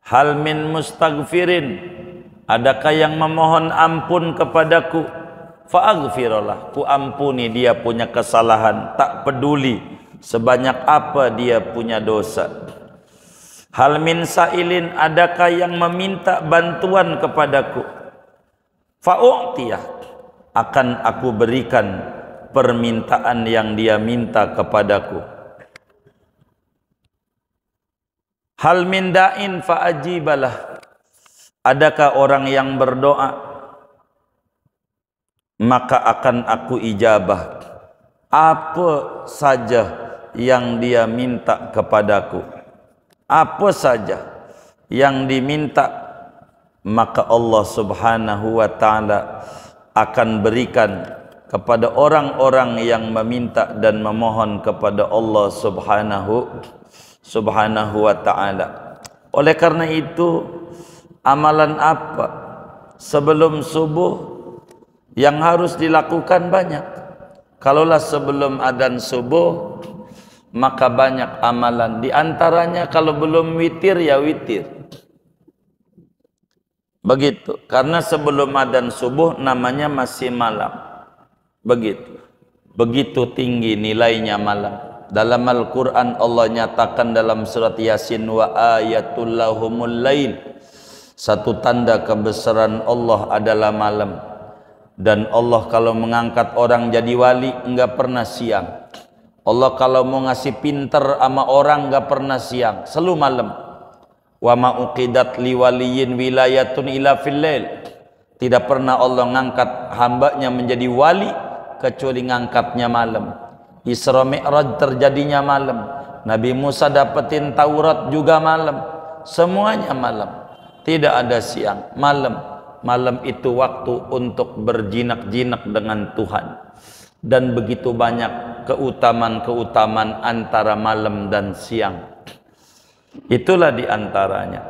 hal min mustaghfirin, adakah yang memohon ampun kepadaku? Fa'aghfirullah, ku ampuni dia punya kesalahan, tak peduli sebanyak apa dia punya dosa. Hal min sa'ilin, adakah yang meminta bantuan kepadaku? Fa'u'tiyah, akan aku berikan permintaan yang dia minta kepadaku. Hal min da'in fa'ajibalah, adakah orang yang berdoa, maka akan aku ijabah apa saja yang dia minta kepadaku. Apa saja yang diminta, maka Allah subhanahu wa ta'ala akan berikan kepada orang-orang yang meminta dan memohon kepada Allah subhanahu wa ta'ala. Oleh karena itu, amalan apa sebelum subuh yang harus dilakukan banyak. Kalaulah sebelum adzan subuh, maka banyak amalan. Di antaranya kalau belum witir ya witir. Begitu. Karena sebelum adzan subuh namanya masih malam. Begitu. Begitu tinggi nilainya malam. Dalam Al-Quran Allah nyatakan dalam surat Yasin, wa ayatul lahumul lail, satu tanda kebesaran Allah adalah malam. Dan Allah kalau mengangkat orang jadi wali enggak pernah siang. Allah kalau mau ngasih pinter sama orang enggak pernah siang, selalu malam. Wa ma uqidat liwaliyin wilayatun ila fil lail, tidak pernah Allah ngangkat hambanya menjadi wali kecuali ngangkatnya malam. Isra Mi'raj terjadinya malam. Nabi Musa dapetin Taurat juga malam. Semuanya malam. Tidak ada siang, malam. Malam itu waktu untuk berjinak-jinak dengan Tuhan. Dan begitu banyak keutamaan-keutamaan antara malam dan siang. Itulah di antaranya.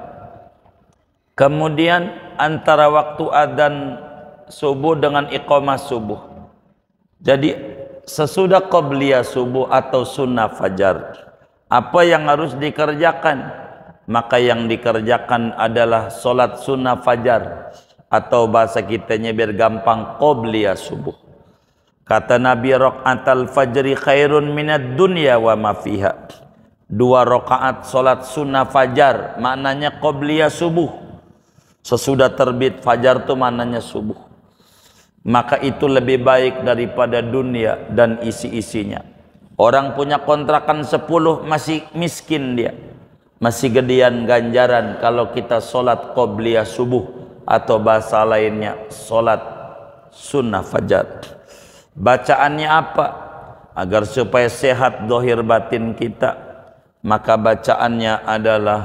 Kemudian antara waktu adzan subuh dengan iqamah subuh. Jadi sesudah qabliyah subuh atau sunnah fajar, apa yang harus dikerjakan? Maka yang dikerjakan adalah solat sunnah fajar, atau bahasa kitanya biar gampang, qabliyah subuh. Kata Nabi, raqatal fajri khairun minad dunya wa ma fiha. 2 rakaat solat sunnah fajar maknanya qabliyah subuh. Sesudah terbit fajar itu maknanya subuh. Maka itu lebih baik daripada dunia dan isi-isinya. Orang punya kontrakan 10 masih miskin dia, masih gedean ganjaran kalau kita solat qabliyah subuh, atau bahasa lainnya solat sunnah fajar. Bacaannya apa? Agar supaya sehat zahir batin kita, maka bacaannya adalah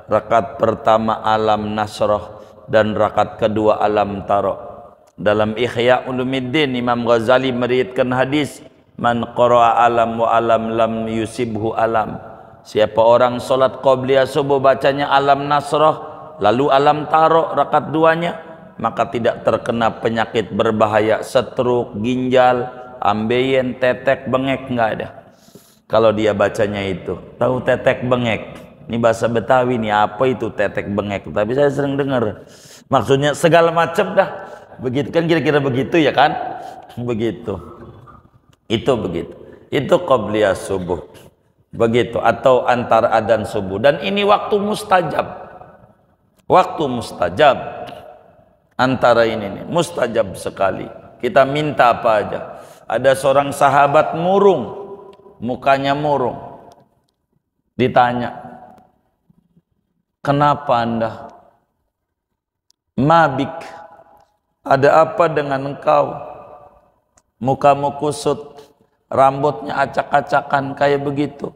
rakaat pertama alam nasrah dan rakaat kedua alam tara. Dalam Ihya Ulumuddin Imam Ghazali meriwayatkan hadis, man qara'a alam wa alam lam yusibhu alam. Siapa orang solat qabliyah subuh bacanya alam nasrah lalu alam tara rakaat 2-nya, maka tidak terkena penyakit berbahaya, stroke, ginjal, ambeien, tetek, bengek, enggak ada. Kalau dia bacanya itu. Tahu tetek bengek? Ini bahasa Betawi nih, apa itu tetek bengek? Tapi saya sering dengar. Maksudnya segala macam dah. Begitu kan, kira-kira begitu ya kan? Begitu. Itu begitu. Itu qabliyah subuh. Begitu, atau antara adzan subuh. Dan ini waktu mustajab. Waktu mustajab. Antara ini nih, mustajab sekali. Kita minta apa aja. Ada seorang sahabat murung, mukanya murung. Ditanya, kenapa Anda? Mabik, ada apa dengan engkau? Mukamu kusut, rambutnya acak-acakan kayak begitu.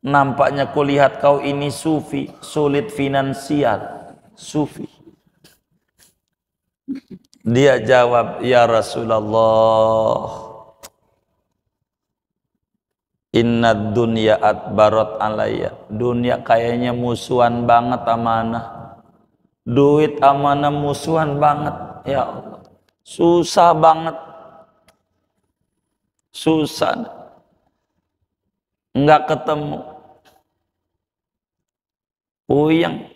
Nampaknya kulihat kau ini sufi, sulit finansial. Sufi. Dia jawab, ya Rasulullah, inna dunya adbarat alayya. Dunia kayaknya musuhan banget amanah. Duit amanah musuhan banget. Ya Allah, susah banget. Susah. Enggak ketemu. Puyeng.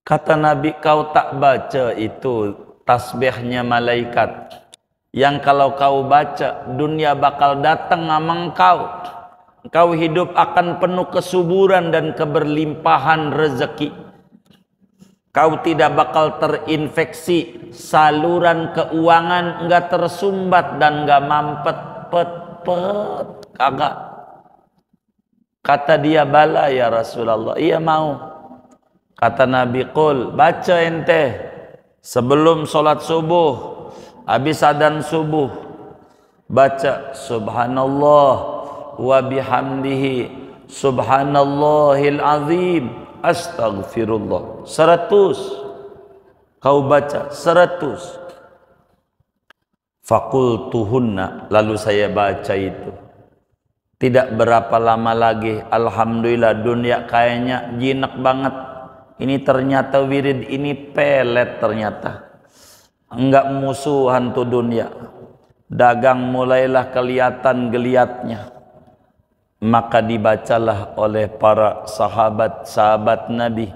Kata Nabi, kau tak baca itu tasbihnya malaikat. Yang kalau kau baca, dunia bakal datang sama engkau. Engkau hidup akan penuh kesuburan dan keberlimpahan rezeki. Kau tidak bakal terinfeksi, saluran keuangan enggak tersumbat dan enggak mampet, kagak. Kata dia, bala ya Rasulullah, iya mau. Kata Nabi, qul, baca ente sebelum sholat subuh, habis adzan subuh, baca subhanallah wa bihamdihi subhanallahil azim astaghfirullah 100. Kau baca 100. Faqultuhunna, lalu saya baca itu. Tidak berapa lama lagi, alhamdulillah, dunia kayaknya jinak banget. Ini ternyata wirid ini pelet ternyata. Enggak musuhan tuh dunia. Dagang mulailah kelihatan geliatnya. Maka dibacalah oleh para sahabat-sahabat Nabi.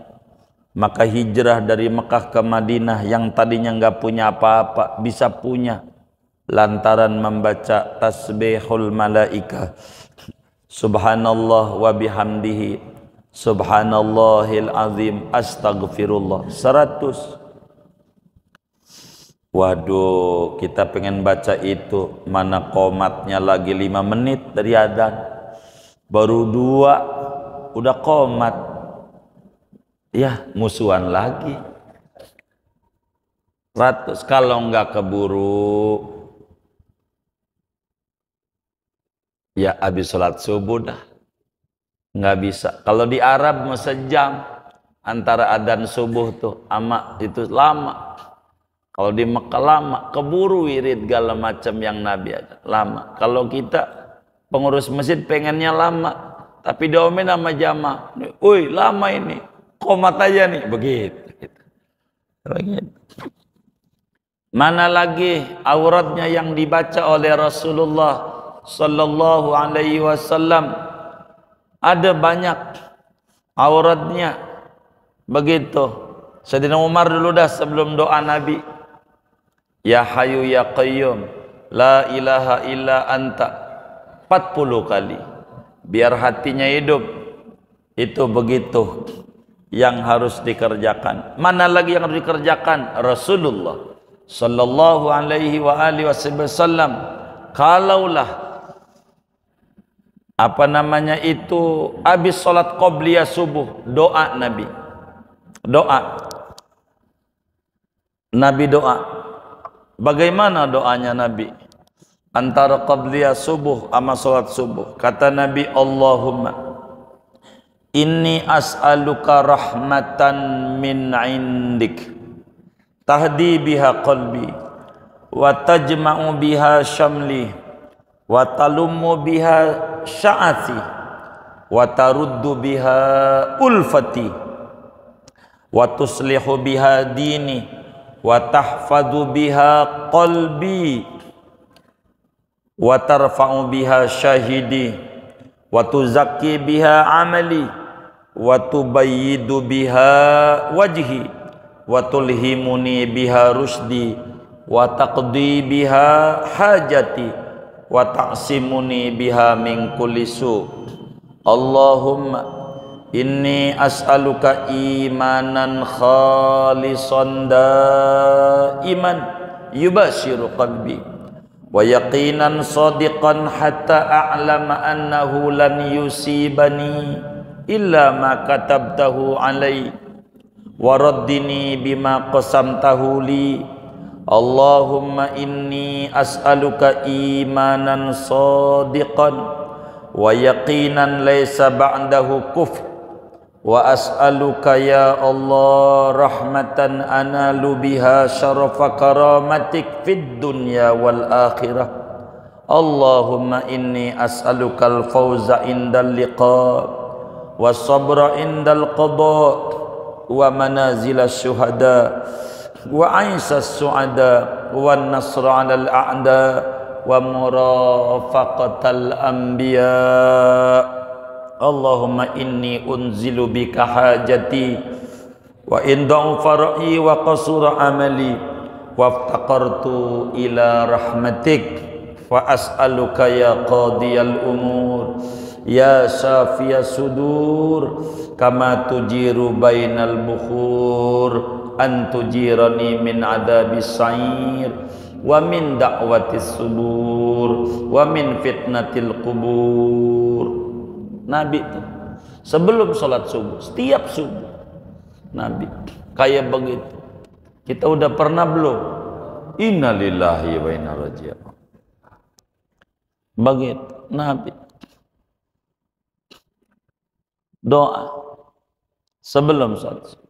Maka hijrah dari Mekah ke Madinah yang tadinya enggak punya apa-apa bisa punya. Lantaran membaca tasbihul malaika. Subhanallah wa bihamdihi subhanallahil azim astaghfirullah 100. Waduh, kita pengen baca itu, mana qomatnya lagi 5 menit dari adzan, baru 2 udah qomat. Ya musuhan lagi 100. Kalau enggak keburu, ya habis sholat subuh dah. Nggak bisa. Kalau di Arab mau sejam antara adzan subuh tuh ama itu lama. Kalau di Mekah lama, keburu wirid segala macam yang Nabi ada lama. Kalau kita pengurus masjid pengennya lama, tapi diomelin sama jamaah, "Woi, lama ini. Qomat aja nih." Begitu. Mana lagi auratnya yang dibaca oleh Rasulullah sallallahu alaihi wasallam. Ada banyak auratnya. Begitu. Sayyidina Umar dulu dah sebelum doa Nabi. Ya Hayyu ya Qayyum, la ilaha illa anta 40 kali. Biar hatinya hidup. Itu begitu yang harus dikerjakan. Mana lagi yang harus dikerjakan? Rasulullah sallallahu alaihi wa alihi wasallam kalaulah apa namanya itu habis sholat qobliyah subuh, doa Nabi, doa Nabi doa. Bagaimana doanya Nabi antara qobliyah subuh sama sholat subuh? Kata Nabi, Allahumma inni as'aluka rahmatan min indik tahdi biha qalbi wa tajma'u biha syamli wa talummu biha sya'ati wa taruddu biha ulfati wa tuslihu biha dini wa tahfadhu biha qalbi wa tarfa'u biha syahidi wa tuzakki biha amali wa tubayyidu biha wajhi wa tulhimuni biha rusdi wa taqdi biha hajati wa ta'simuni biha min kulli su. Allahumma inni as'aluka imanan khalisan daiman yubashiru qalbi wa yaqinan sadiqan hatta a'lama annahu lan yusibani illa ma katabtahu alai wa raddini bima qasamtahu li. Allahumma inni as'aluka imanan sadiqan wa yaqinan laysa ba'dahu kufr wa as'aluka ya Allah rahmatan analu biha syarafa karamatik fid dunya wal akhirah. Allahumma inni as'aluka al-fawza indal liqa wa sabra indal qada wa manazil syuhada wa aisas su'ada wa nasra 'alal a'da wa murafaqatal anbiya. Allahumma inni unzilu bika hajati wa in da'ufa ra'i wa qasura amali wa iftaqartu ila rahmatik fa as'aluka ya qadiyal umur ya syafiyas sudur kama tujiru bainal bukhur an tujirani min adabis sa'ir wa min da'watis subur wa min fitnatil kubur. Nabi itu sebelum sholat subuh, setiap subuh Nabi kayak begitu. Kita udah pernah belum? Inna lillahi wa inna ilaihi raji'un. Begitu Nabi doa sebelum sholat subuh.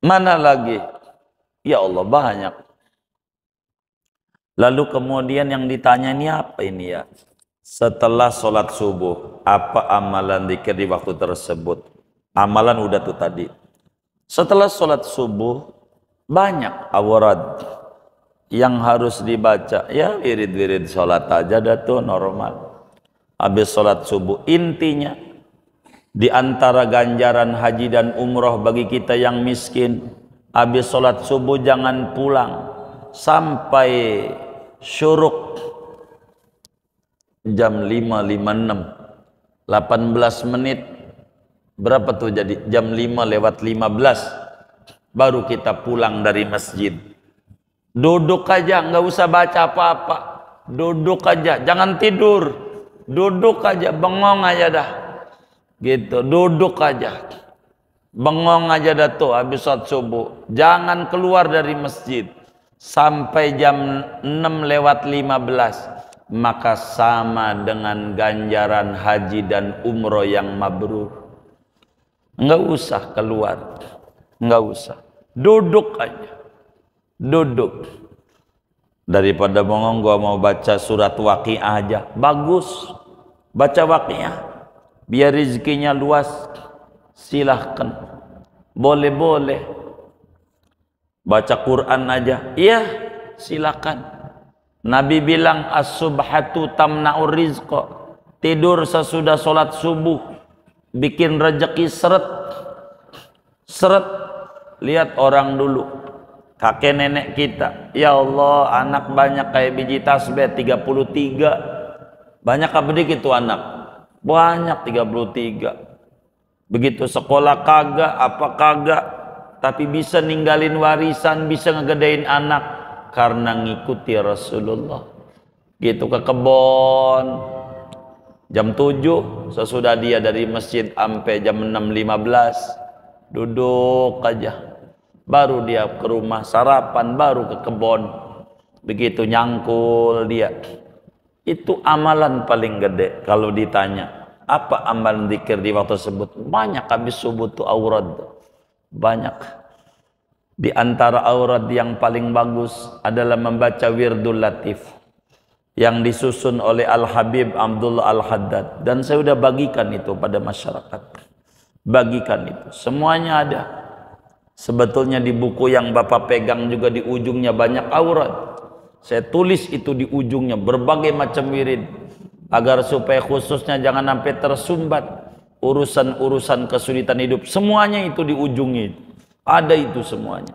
Mana lagi? Ya Allah banyak. Lalu kemudian yang ditanya ini apa ini ya? Setelah sholat subuh, apa amalan zikir di waktu tersebut? Amalan udah tuh tadi. Setelah sholat subuh, banyak awrad yang harus dibaca. Ya wirid-wirid sholat aja dah tuh normal. Habis sholat subuh, intinya di antara ganjaran haji dan umroh bagi kita yang miskin, habis sholat subuh jangan pulang sampai syuruk jam 5.56, 18 menit berapa tuh jadi jam 5:15 baru kita pulang dari masjid. Duduk aja, nggak usah baca apa-apa, duduk aja, jangan tidur, duduk aja, bengong aja dah gitu, duduk aja bengong aja dah tuh habis sholat subuh. Jangan keluar dari masjid sampai jam 6:15, maka sama dengan ganjaran haji dan umroh yang mabrur. Nggak usah keluar, nggak usah, duduk aja, duduk. Daripada bengong, gua mau baca surat Waqiah aja, bagus baca Waqiah biar rezekinya luas. Silahkan, boleh-boleh. Baca Quran aja, iya silakan. Nabi bilang as-subhatu tamna'ur rizqa, tidur sesudah sholat subuh bikin rezeki seret seret. Lihat orang dulu, kakek nenek kita, ya Allah anak banyak kayak biji tasbih 33. Banyak apa dikit itu anak? Banyak 33. Begitu sekolah kagak, apa kagak, tapi bisa ninggalin warisan, bisa ngegedein anak karena ngikuti Rasulullah. Gitu ke kebon jam 7, sesudah dia dari masjid sampai jam 6:15 duduk aja, baru dia ke rumah sarapan, baru ke kebon. Begitu nyangkul dia. Itu amalan paling gede. Kalau ditanya apa amalan zikir di waktu tersebut, banyak. Habis subuh tuh aurad banyak. Di antara aurad yang paling bagus adalah membaca wirdul latif yang disusun oleh Al-Habib Abdullah Al-Haddad, dan saya sudah bagikan itu pada masyarakat. Bagikan itu, semuanya ada. Sebetulnya di buku yang Bapak pegang juga di ujungnya banyak aurad. Saya tulis itu di ujungnya berbagai macam wirid, agar supaya khususnya jangan sampai tersumbat urusan-urusan kesulitan hidup. Semuanya itu di ujungnya. Ada itu semuanya.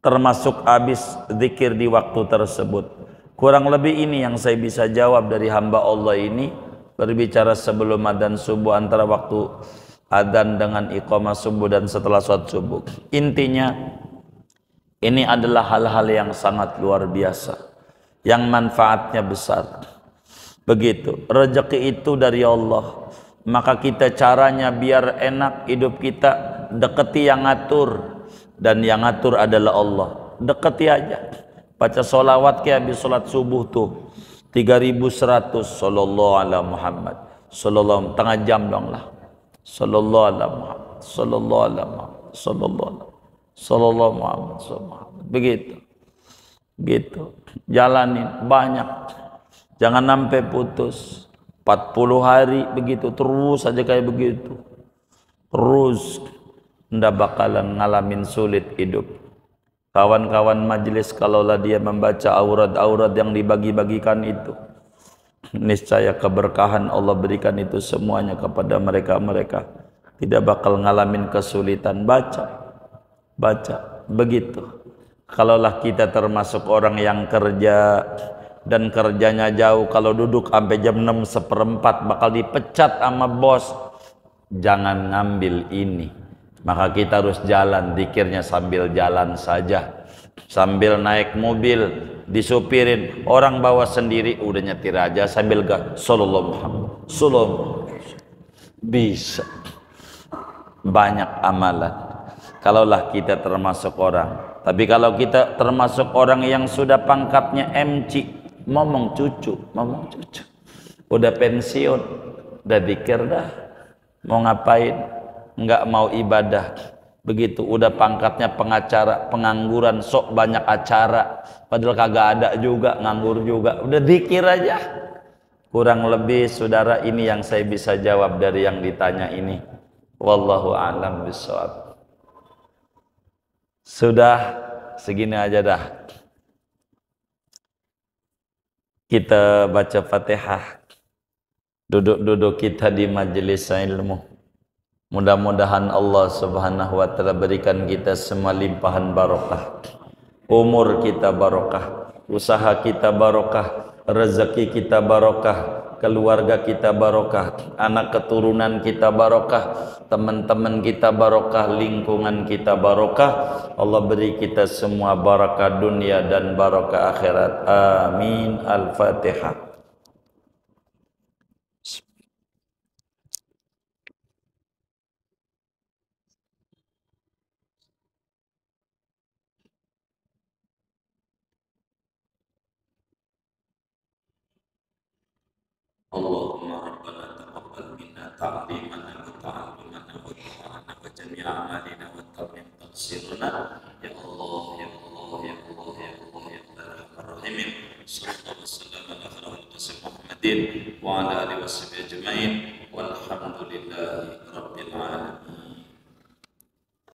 Termasuk habis zikir di waktu tersebut. Kurang lebih ini yang saya bisa jawab dari hamba Allah ini, berbicara sebelum adzan subuh, antara waktu adzan dengan iqamah subuh dan setelah sholat subuh. Intinya ini adalah hal-hal yang sangat luar biasa, yang manfaatnya besar. Begitu, rezeki itu dari Allah. Maka kita caranya biar enak hidup kita, deketi yang ngatur, dan yang ngatur adalah Allah. Deketi aja, baca sholawat kayak habis sholat subuh tuh 3100 sallallahu ala Muhammad, sallallahu, tengah jam dong lah, sallallahu ala Muhammad, sallallahu ala Muhammad, sallallahu Muhammad, sallallahu, begitu, gitu, jalanin banyak, jangan sampai putus. 40 hari begitu terus saja kayak begitu, terus ndak bakalan ngalamin sulit hidup. Kawan-kawan majelis, kalaulah dia membaca aurat-aurat yang dibagi-bagikan itu, niscaya keberkahan Allah berikan itu semuanya kepada mereka-mereka, tidak bakal ngalamin kesulitan. Baca begitu. Kalaulah kita termasuk orang yang kerja dan kerjanya jauh, kalau duduk sampai jam 6:15 bakal dipecat sama bos, jangan ngambil ini. Maka kita harus jalan, zikirnya sambil jalan saja, sambil naik mobil disupirin, orang bawa sendiri udah nyetir aja sambil gas, sallallahu Muhammad, sallallahu, bisa. Banyak amalan kalaulah kita termasuk orang. Tapi kalau kita termasuk orang yang sudah pangkatnya MC, ngomong cucu, udah pensiun, udah zikir dah, mau ngapain, nggak mau ibadah, begitu, udah pangkatnya pengacara, pengangguran, sok banyak acara, padahal kagak ada juga, nganggur juga, udah zikir aja. Kurang lebih saudara, ini yang saya bisa jawab dari yang ditanya ini. Wallahu a'lam bishawab. Sudah segini aja dah. Kita baca Fatihah, duduk-duduk kita di majelis ilmu. Mudah-mudahan Allah Subhanahu wa taala berikan kita semua limpahan barokah. Umur kita barokah, usaha kita barokah, rezeki kita barokah, keluarga kita barokah, anak keturunan kita barokah, teman-teman kita barokah, lingkungan kita barokah. Allah beri kita semua barakah dunia dan barakah akhirat. Amin. Al-Fatihah. Allahumma rabbana taqabbal minna ta'limana wa ta'allumana wa du'ana wa jami'a amalina wa tamim taqsiruna. Ya Allah, ya Allah, ya Allah, ya Allah, ya Allah, rahimin. Sallallahu wasallam ala khairil Muhammadin wa ala alihi washabihi ajmain. Walhamdulillahi rabbil alamin.